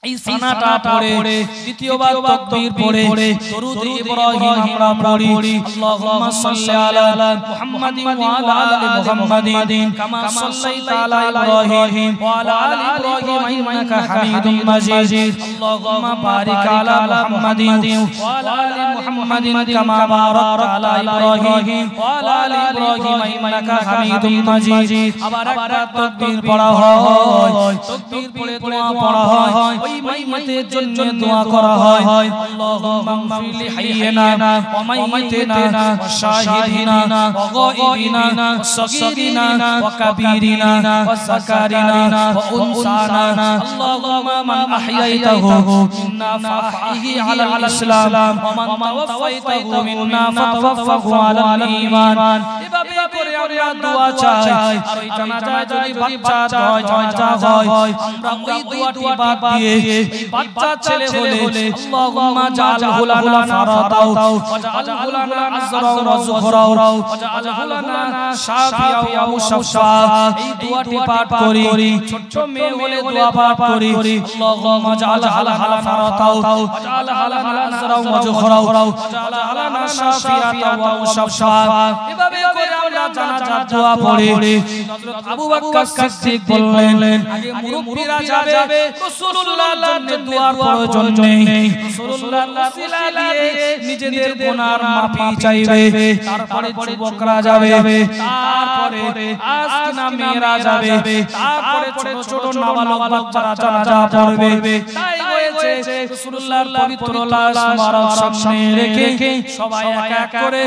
এই সানাটা পড়ে দ্বিতীয়বার তাকবীর পড়ে দরুদ ইব্রাহিম আমরা পড়ি আল্লাহুম্মা সাল্লি আলা মুহাম্মাদিন ওয়া আলা আলি মুহাম্মাদিন কামা সাল্লাইতা আলা ইব্রাহিম ওয়া আলা আলি ইব্রাহিম ইন্নাকা হামিদুম মাজিদ আল্লাহুম্মা বারিক আলা মুহাম্মাদিন ওয়া আলা আলি মুহাম্মাদিন কামা বারাকতা আলা ইব্রাহিম ওয়া আলা আলি ইব্রাহিম ইন্নাকা হামিদুম মাজিদ আবার একটা তাকবীর পড়া হয় তাকবীর পড়ে দোয়া পড়া হয় ওই মাইয়াতের জন্য দোয়া করা হয় আল্লাহুম্মা মাগফির লি হাইয়িনা ওয়া মাইয়িতিনা ওয়া শাহিদিনা ওয়া গায়িবিনা ওয়া সাগীরিনা ওয়া কাবীরিনা ওয়া যাকারিনা ওয়া উনসানা আল্লাহুম্মা মান আহইয়াইতাহু মিন্না ফাহইহি আলাল ইসলাম ওয়া মান তাওয়াফাইতাহু মিন্না ফাতাওয়াফাহু আলাল ঈমান এভাবে করে আমরা দোয়া চাই আর ওই জানাজায় যদি বাচ্চা হয় জানাজা হয় আমরা ওই দোয়াটি বাদ দিয়ে এই বাচ্চা ছেলে হলে আল্লাহুম্মা জাআলহু লানা ফারাতাও ওয়াজআলহু লানা আযরাও ওয়া যুখরাও ওয়াজআলহু লানা শাফিআও ওয়া মুশাফফা এই দোয়াটি পাঠ করি ছোট মেয়ে হলে দোয়া পাঠ করি আল্লাহুম্মা জাআলহু লানা ফারাতাও ওয়াজআলহু লানা আযরাও ওয়া যুখরাও ওয়াজআলহু লানা শাফিআও ওয়া মুশাফফা এভাবে করে আমরা জানাজা দোয়া পড়ি হযরত আবু বকর সিদ্দিক বললেন আগে মুরব্বিরা যাবে রাসূলুল্লাহর জন্য দোয়ার প্রয়োজন নেই রাসূলুল্লাহর ওসিলা দিয়ে নিজেদের গুনার মাফি চাইবে তারপরে যুবকরা যাবে তারপরে আজকিনা মেয়েরা যাবে তারপরে ছোট ছোট নাবালক বাচ্চারা জানাজা পড়বে তাই হয়েছে রাসূলুল্লাহর পবিত্র লাশ মুবারক সামনে রেখে সবাই এক এক করে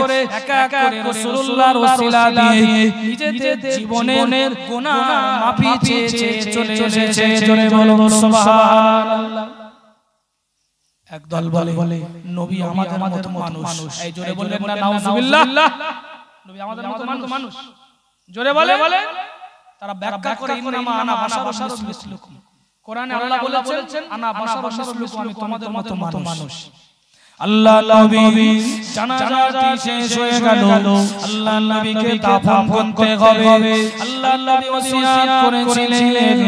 রাসূলুল্লাহর ওসিলা দিয়ে নিজেদের জীবনের গুনাহ মাফি চেয়ে চলে এসেছে জোরে বলুন সুবহানাল্লাহ একদল বলে নবী আমাদের মতো মানুষ এই জোরে বললেন না নাউজুবিল্লাহ নবী আমাদের মতো মানুষ জোরে বলে তারা ব্যাখ্যা করে ইন্নামা আনা বাশারুন মিসলুকুম কোরআনে আল্লাহ বলেছেন আনা বাশারুন মিসলুকুম আমি তোমাদের মতো মানুষ আল্লাহ নবী জানাজাটি শেষ হয়ে গেল আল্লাহ নবীকে দাফন করতে হবে আল্লাহ নবী ওসিয়াত করেছিলেন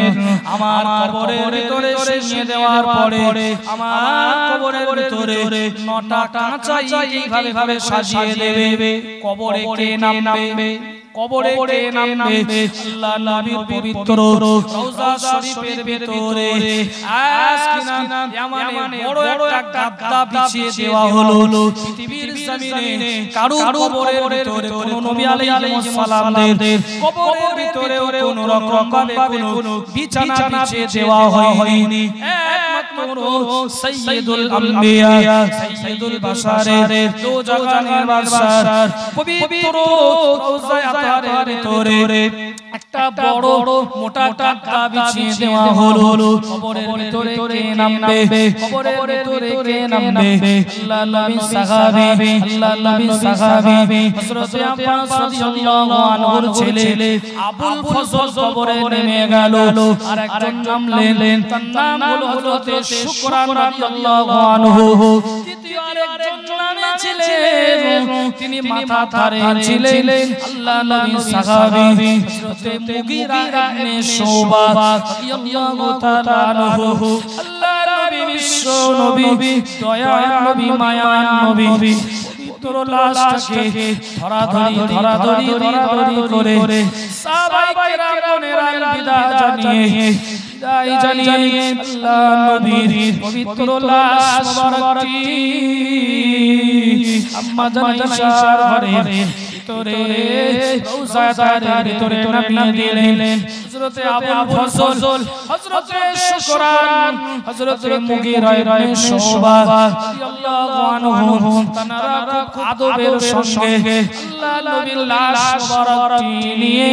আমার কবরের ভিতরে শুইয়ে দেওয়ার পরে আমার কবরের ভিতরে 9টা কাঁচা এইভাবে সাজিয়ে দেবে কবরে কে নামবে কবরে কে নামবে আল্লাহ নবীর পবিত্র রওজা শরীফের ভিতরে আজকিনা ইয়ামানে বড় একটা গাদ্দা বিছিয়ে দেওয়া হলো পৃথিবীর জমিনে কারো কবরের ভিতরে কোন নবী আলাইহিস সালামদের কবরের ভিতরে কোন রকম ভাবে কোনো বিছানা বিছিয়ে দেওয়া হয়নি একমাত্র সাইয়্যিদুল আম্বিয়া সাইয়্যিদুল বাশারের দো জাহানের বাদশাহ পবিত্র রওজা আতারের ভিতরে একটা বড় মোটা টাকা বিছিয়ে দেওয়া হলো কবরের ভিতরে কে নামবে কবরের ভিতরে কে নামবে আল্লাহ নবী সাহাবী হযরত আব্বাস রাদিয়াল্লাহু আনহুর ছেলে আবুল ফজল কবরে নেমে গেল আর একজন নামলেন তার নাম হলো হযরত শুকরান রাদিয়াল্লাহু আনহু দ্বিতীয় আরেকজন নামেছিলেন তিনি মাথা ধারে ছিলেন আল্লাহ নবী সাহাবী হযরত মুগীরা ইবনে শুবা রাদিয়াল্লাহু তাআলা আনহু আল্লাহ নবী বিশ্ব নবী দয়ার নবী মায়ার নবী পবিত্র লাশটাকে ধরাধরি করে সাহাবায়ে কেরামের বিদায় জানিয়ে আল্লাহ নবীর পবিত্র লাশ মুবারকটি আম্মা জানাইশার ঘরের ভিতরে রওজার ভিতরে নামিয়ে দিলেন হযরত আবুল ফজল হযরত শুকরান হযরত মুগীরা ইবনে শুবা রাদিয়াল্লাহু আনহু তানারা খুব আদবের সঙ্গে আল্লাহ নবীর লাশ মুবারকটি নিয়ে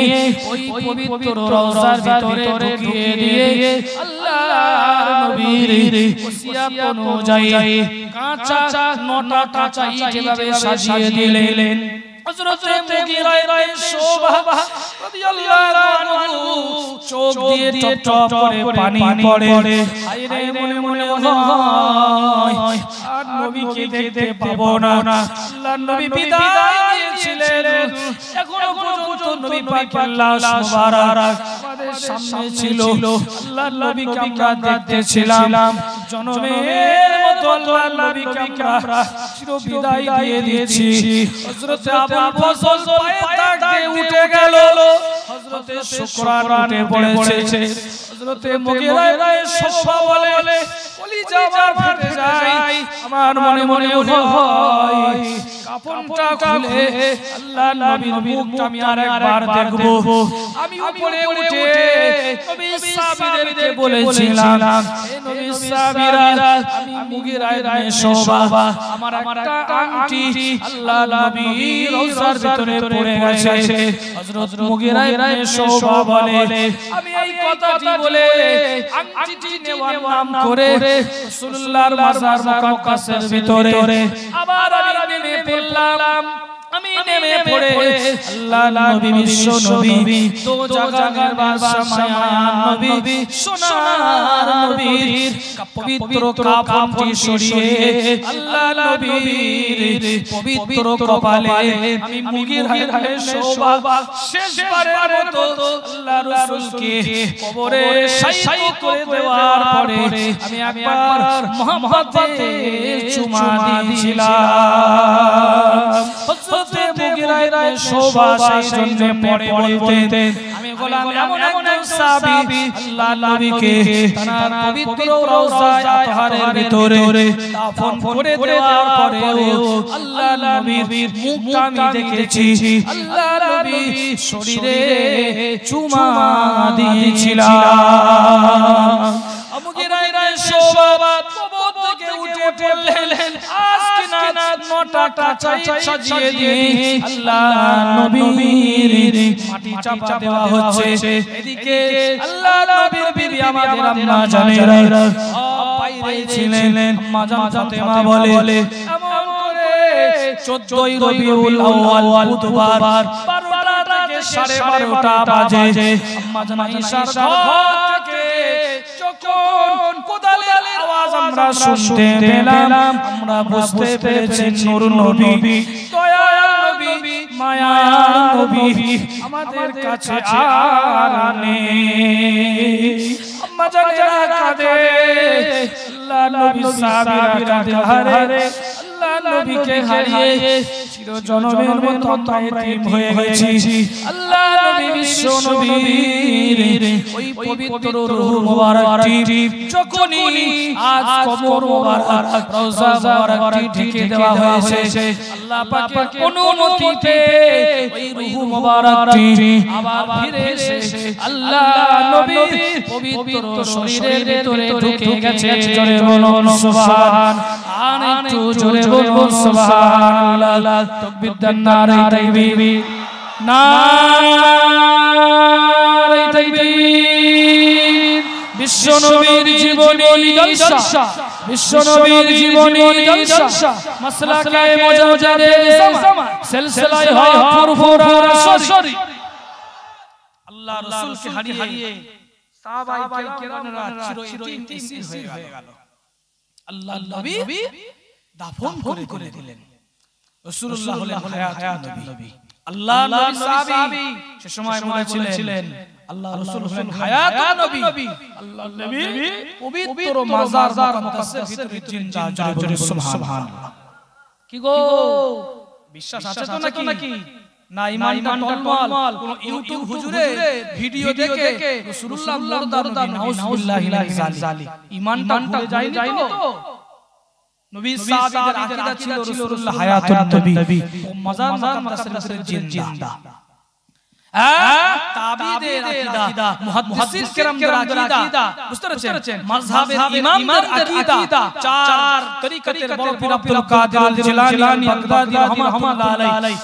ওই পবিত্র রওজার ভিতরে ঢুকিয়ে দিয়ে আল্লাহর নবীর ওসিয়াত অনুযায়ী কাঁচা 9টা কাঁচা যেভাবে সাজিয়ে দিলেন হযরত মুগীরা ইবনে শুবা রাদিয়াল্লাহু আনহু চোখ দিয়ে টপ করে পানি পড়ে আইরে মনে মনে হয় আর নবীকে দেখতে পাবো না আল্লাহর নবী বিদায় দিয়েছিলেন এখনো পর্যন্ত নবী পাকের লাশ মুবারক আমাদের সামনে ছিল আল্লাহর নবীকে আমরা দেখতেছিলাম জনমের মতো আল্লাহর নবীকে আমরা চির বিদায় দিয়ে দিয়েছি হযরত আবুল ফজল পায়ে তাকে উঠে গেল হযরত শুকরান উঠে পড়েছে হযরত মুগীরা ইবনে শুবা বলে কলিজা আমার ফেটে যায় আমার মনে মনে হয় কাফনটা খুলে আল্লাহর নবীর মুখটা আমি আরেকবার দেখব আমি উপরে উঠে নবী সাহাবীদেরকে বলেছিলাম হে নবী সাহাবীরা আমি মুগীরা ইবনে শুবা আমার একটা আংটি আল্লাহর নবীর রওজার ভিতরে পড়ে গেছে হযরত মুগীরা ইবনে শুবা বলে আমি এই কথাটি বলে আংটিটি নেওয়ার নাম করে রাসূলুল্লাহর মাজার মুকাদ্দাসের ভিতরে আবার আমি নেমে পড়লাম আমি নেমে পড়ে আল্লাহর নবী বিশ্ব নবী দো জাহানের বাদশা মায়ার নবী সোনার নবী নবীর পবিত্র কাফনটি সরিয়ে আল্লাহ নবীর পবিত্র কপালে আমি মুগিরা শোভা শেষবারের মতো আল্লাহ রাসূলকে কবরে শায়িত করে দেওয়ার পরে আমি একবার মুহাম্মদে চুমা দিয়েছিলাম। হযরতে মুগিরা শোভা সেই জন্য পড়ে বলতেন আমি গোলাম এমন একজন সাহাবী আল্লাহ নবীকে তার পবিত্র রওজায়ে আতহারের ভিতরে দাফন করে দেওয়ার পরেও আল্লাহ নবীর মুখটা আমি দেখেছি, আল্লাহ নবীর শরীরে চুমা দিয়েছিলাম। মুগিরা শোভা কবর থেকে উঠে পড়লেন, আজকে না নটা কাঁচাই সাজিয়ে দিয়ে আল্লাহ নবীর মাটি চাপা দেওয়া হচ্ছে। এদিকে আল্লাহ নবীর বিবি আমাদের আম্মা জানেরা বাইরে ছিলেন। আম্মা জান ফাতেমা বলে এমন করে 14ই রবিউল আউয়াল বুধবার 12টা থেকে 12:30 বাজে আম্মা জান আয়েশার ঘর থেকে যখন কোদালের আওয়াজ আমরা শুনতে পেলাম, আমরা বুঝতে পেরেছি নূর নবী, দয়ার নবী, মায়ার নবী আমাদের কাছে আর নেই। আম্মা জানেরা কাঁদে, আল্লাহ নবী সাহাবীরা কাঁদে, হারে আল্লাহ নবীকে হারিয়ে চিরজনমের মতো আমরা এতিম হয়ে গেছি। আল্লাহ নবী বিশ্ব নবীর ওই পবিত্র রূহ মোবারকটি যখনই আজ কবর মোবারক রওজা মোবারকটি ঢেকে দেওয়া হয়েছে, আল্লাহ পাকের অনুমতিতে ওই রূহ মোবারকটি আবার ফিরে এসে আল্লাহ নবীর পবিত্র শরীরের ভিতরে ঢুকে গেছে। জোরে বলুন সুবহান, আর একটু জোরে বলুন সুবহানাল্লাহ। তাকবীর দেন, নারে তাকবীর, নারে তাকবীর। বিশ্বনবীর জীবনী জলসা, বিশ্বনবীর জীবনী জলসা, মাসলাকে মুজাদ্দিদে জামান, সিলসিলায়ে হয় ফুরফুরা সরি। আল্লাহ রাসূলকে হারিয়ে সাহাবায়ে কেরামরা চির এতিম হয়ে গেল। আল্লাহ নবী দাফন করে দিলেন। রাসূলুল্লাহ হলেন হায়াতুন নবী, আল্লাহ নবী সাহাবী সে সময় বলেছিলেন আল্লাহ রাসূল হলেন হায়াতুন নবী, আল্লাহ নবী পবিত্র মাজার মুকদ্দাসের ভিতরে জিন্দা। জোরে সুবহানাল্লাহ। কি গো বিশ্বাস আছে তো নাকি? না ঈমানটা টলমল কোন ইউটিউব হুজুরে ভিডিও দেখে রাসূলুল্লাহ মুরদার নাউজুবিল্লাহি মিনাল জালি ঈমানটা ভুলে যায়নি তো? নবী সাহাবীদের আকীদা ছিল রাসূলুল্লাহ হায়াতুন নবী, মাজার মুকদ্দাসের ভিতরে জিন্দা। তাবিদের আকীদা, মুহাদ্দিস কিরামদের আকীদা, বুঝতে পেরেছেন? মাযহাবের ইমামদের আকীদা, চার তরিকতের বড় পীর আব্দুল কাদের জিলানী বাগদাদী রাহমাতুল্লাহ আলাইহি,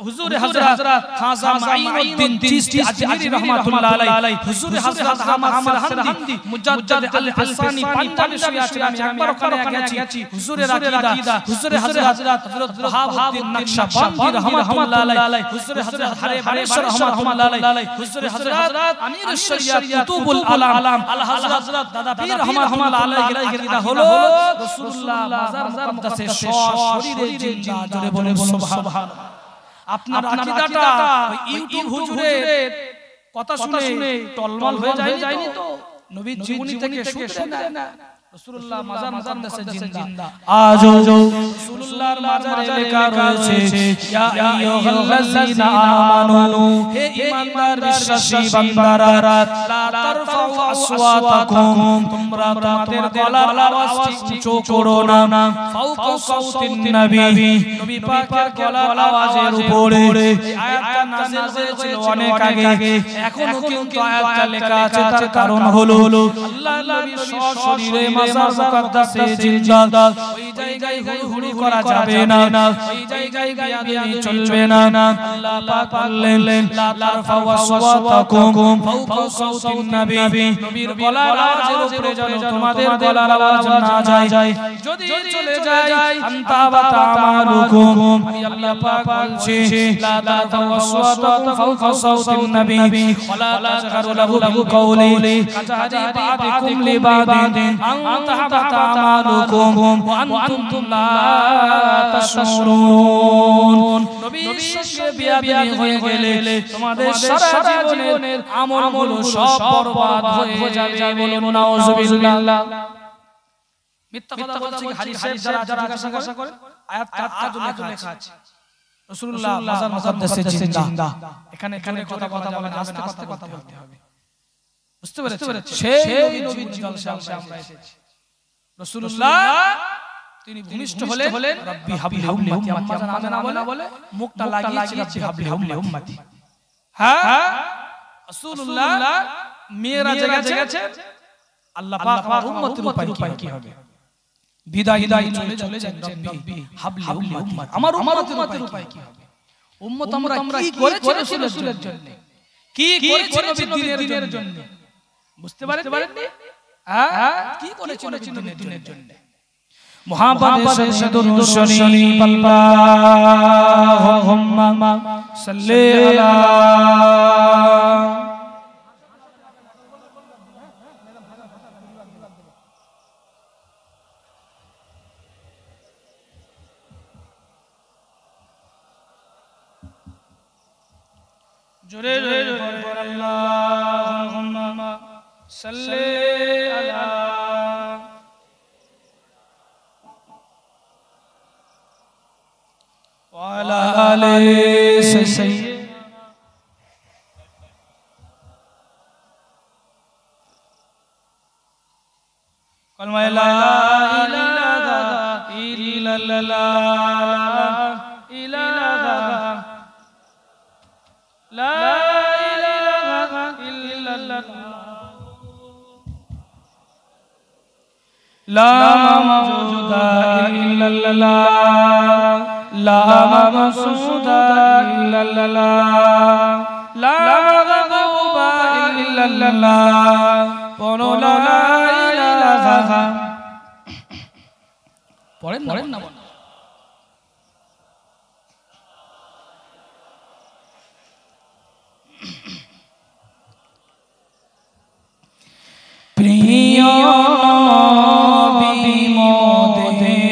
হুজুর হযরত খাজা মাঈনুদ্দিন চিশতি আজমিরি রাহমাতুল্লাহ আলাইহি, হুজুর হযরত আহমদ সিরহান্দি মুজাদ্দিদ আল হাসানি পাঞ্জাবি শুয়াছিলাম, একবার ওখানে গেছি। হুজুরের আকীদা, হুজুর হযরত ওয়াহাবউদ্দিন নকশবন্দি রাহমাতুল্লাহ আলাইহি, হুজুর হযরত হারে বারেশ্বর রাহমাতুল্লাহ আলাইহি, হুজুর হযরত আমিরুশ শরিয়াত কুতুবুল আলাম আল হযরত দাদা পীর রাহমাতুল্লাহ আলাইহি আকীদা হলো রাসূলুল্লাহ মাজার মুকদ্দাসের শরীরে জিন্দা। জোরে বলুন সুবহানাল্লাহ। আপনার আকীদাটা ওই ইউটিউব হুজুরের কথা শুনে টলমল হয়ে যায়নি তো? নবীর জীবনী থেকে শুনতে না, রাসূলুল্লাহ মাজার মুকদ্দাসে জিন্দা। আজও রাসূলুল্লাহর মাজারে লেখা রয়েছে ইয়া আইয়ুহাল্লাযীনা আমানু, হে ঈমানদার বিশ্বাসী বান্দারা, লা তারফাউ আসওয়াতাকুম, তোমরা তোমাদের গলার আওয়াজটি উঁচু করো না, ফাওকা সাউতিন নবী, নবী পাকের গলার আওয়াজের উপরে। এই আয়াতটা নাযিল হয়েছিল অনেক আগে, এখনো কিন্তু আয়াতটা লেখা আছে। তার কারণ হলো আল্লাহ নবী সশরীরে মাজার মুকদ্দাসে জিন্দা ওই জায়গায় হুড়ি করা যাবে না ওই জায়গায় বিয়াদবি চলবে না আল্লাহ পাক বললেন লা তারফাউ আসওয়াতাকুম ফাওকা সাউতিন নবী নবীর গলার আওয়াজের উপরে যেন তোমাদের গলার আওয়াজ না যায় যদি চলে যায় আনতা ওয়া তা'মালুকুম আমি আল্লাহ পাক বলছি লা তারফাউ আসওয়াতাকুম ফাওকা সাউতিন নবী ওয়ালা তাজহারু লাহু বিকাওলি কাজাহারি বা'দিকুম লিবা'দিন আন তাহবাতা আমালুকুম ওয়া আনতুম লা তাশউরুন নবীর সঙ্গে বিয়াদবি হয়ে গেলে তোমাদের সারা জীবনের আমলগুলো সব বরবাদ হয়ে যাবে বলুন নাউজুবিল্লাহ মিথ্যা কথা বলছি হাদিসের যারা জিজ্ঞাসা করে আয়াত লেখা আছে রাসূলুল্লাহ মাজার মুকদ্দাসে জিন্দা এখানে কথা বলা আস্তে আস্তে কথা বলতে হবে বুঝতে পেরেছেন সেই নবীর জলসা আমরা এসেছি রাসূলুল্লাহ তিনি ভূমিষ্ঠ হলেন রব্বি হাবলি উম্মতি আম্মা জানা না বলে মুখটা লাগিয়েছে রব্বি হাবলি উম্মতি হ্যাঁ রাসূলুল্লাহ মিরাজে গেছে আল্লাহ পাক আমার উম্মতের উপায় কি হবে বিদায় চলে যাচ্ছেন রব্বি হাবলি উম্মতি আমার উম্মতের উপায় কি হবে উম্মত আমরা কি করেছি রাসূলের জন্য কি করেছি নবীর দ্বীনের জন্য বুঝতে পারেননি হ্যাঁ কি করেছি নবীর দ্বীনের জন্য মুহাম্মদ সাদুর শরীফ আল্লাহুম্মা সাল্লি আলা জোরে পড়ে আল্লাহুম্মা সাল্লি আলা ওয়া আলা আলি সাইয়্যিদিনা কালমা লা ইলাহা ইল্লাল্লাহ ইলাহা লা ইলাহা ইল্লাল্লাহ লা মাবুদা ইল্লাল্লাহ লা মাবসুদা ইল্লাল্লাহ লা মাগলুবা ইল্লাল্লাহ পড়ো লা ইলাহা পড়েন না প্রিয় নবী মোদের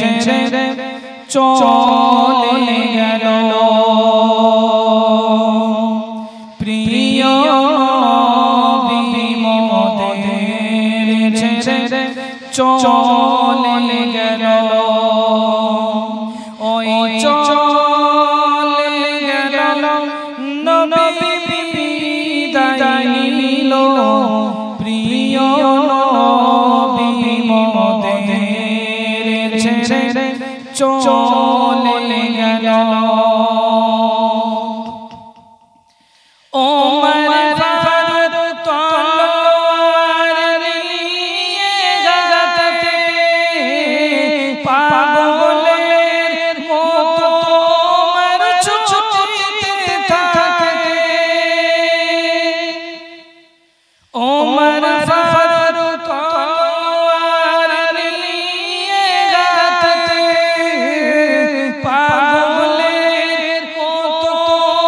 ছেড়ে চলে গেল প্রিয় নবী মোদের ছেড়ে চলে গেল ওই চলে গেল নবী বিদায় নিল প্রিয় নবী মোদের ছেড়ে চলে গেল ওমর ফারুক তলোয়ার নিয়ে গাতে পাগলের মতো ওমর ছুটতে থাকে ওমর ফারুক তলোয়ার নিয়ে গাতে পাগলের মতো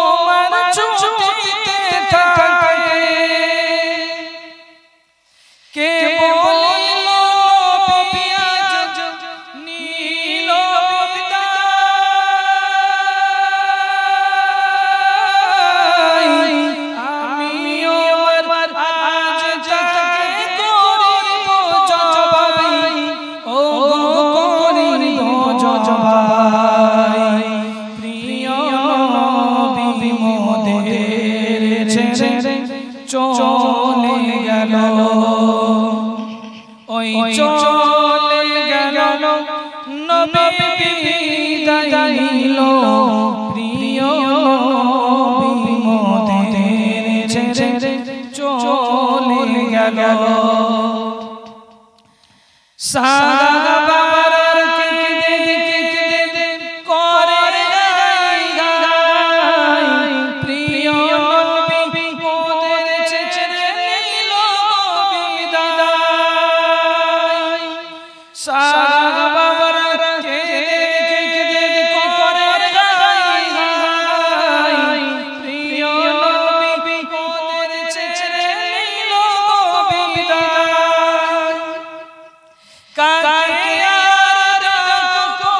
ওমর ছুটতে থাকে কে বলিল নবী আজ নীল বিদায় আমি ওমর আজ তাকে করিব জবাই ও করিব জবাই প্রিয় নবী মোদের ছেড়ে চলে গেল ওই চলে গেল নবী বিদায় নিল প্রিয় নবী মোদের ছেড়ে চলে গেল সাহাবারা কেঁদে করে প্রিয় নবী মোদের ছেড়ে নিল বিদায়। সাহাবারা কেঁদে করে প্রিয় নবী মোদের ছেড়ে নিল বিদায়। কাকে আর ডাকবো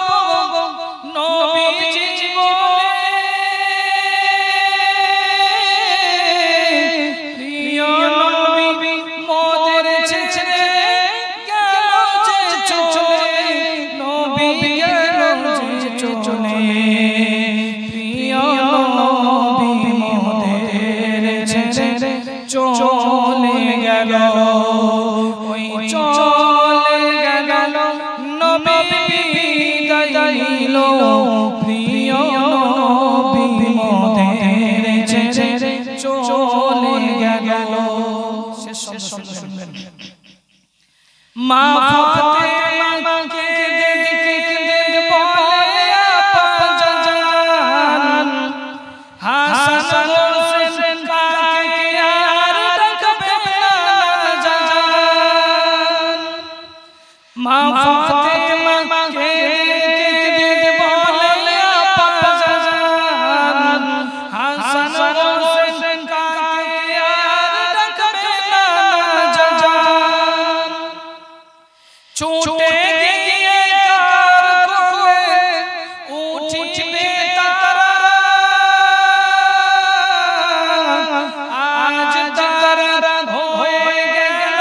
নবীজি বলে, প্রিয় নবী মোদের ছেড়ে গেল যে চলে, নবী গেল যে চলে, প্রিয় নবী মোদের ছেড়ে চলে গেল। ওই চলে গেল নবী বিদায় নিল, প্রিয় নবী মোদের ছেড়ে চলে গেল। শেষ শব্দ শুনবেন। মা ফাতেমা কেঁদে বলে আপা জান, হাসান হোসেন কাকে আর ডাকবে না জান। মা ফাতেমা কেঁদে বলে আপা জান, হাসান হোসেন কাকে আর ডাকবে না জান। ছুটে গিয়ে কার কোলে উঠিবে তারা, আজ তারা হয়ে গেল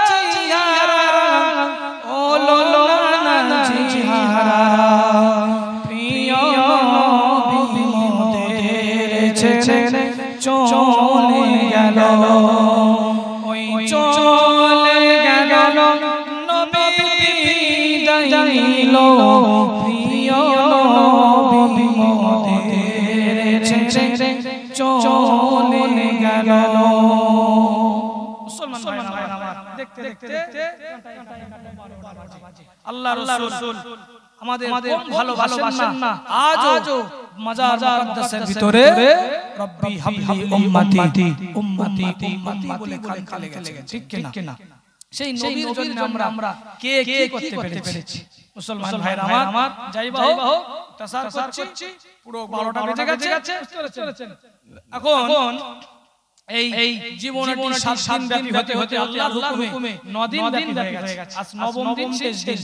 জিহারা, ও লোলানা জিহারা, প্রিয় নবী মোদের ছেড়ে চলে গেল। ওই চলে গেল নবী বিদায় নিল, প্রিয় নবী মোদের ছেড়ে চলে গেল। মুসলমান ভাই আমার দেখতে দেখতে আল্লাহর রাসূল আমাদের ভালোবাসেন না। আজও মাজার মুকদ্দাসের ভিতরে রব্বি হাবলি উম্মতি উম্মতি উম্মতি বলে কান লেগে গেছে, ঠিক কিনা? সেই নবীর জন্য আমরা কে কি করতে পেরেছি। মুসলমান ভাইরা আমার যাইবা হোক তাসার করছি, পুরো 12টা বেজে গেছে। এখন এই জীবনের 7 দিন ব্যাপী হতে হতে আল্লাহর হুকুমে 9 দিন ব্যাপী হয়ে গেছে। আজ 9ম দিন শেষ দিন।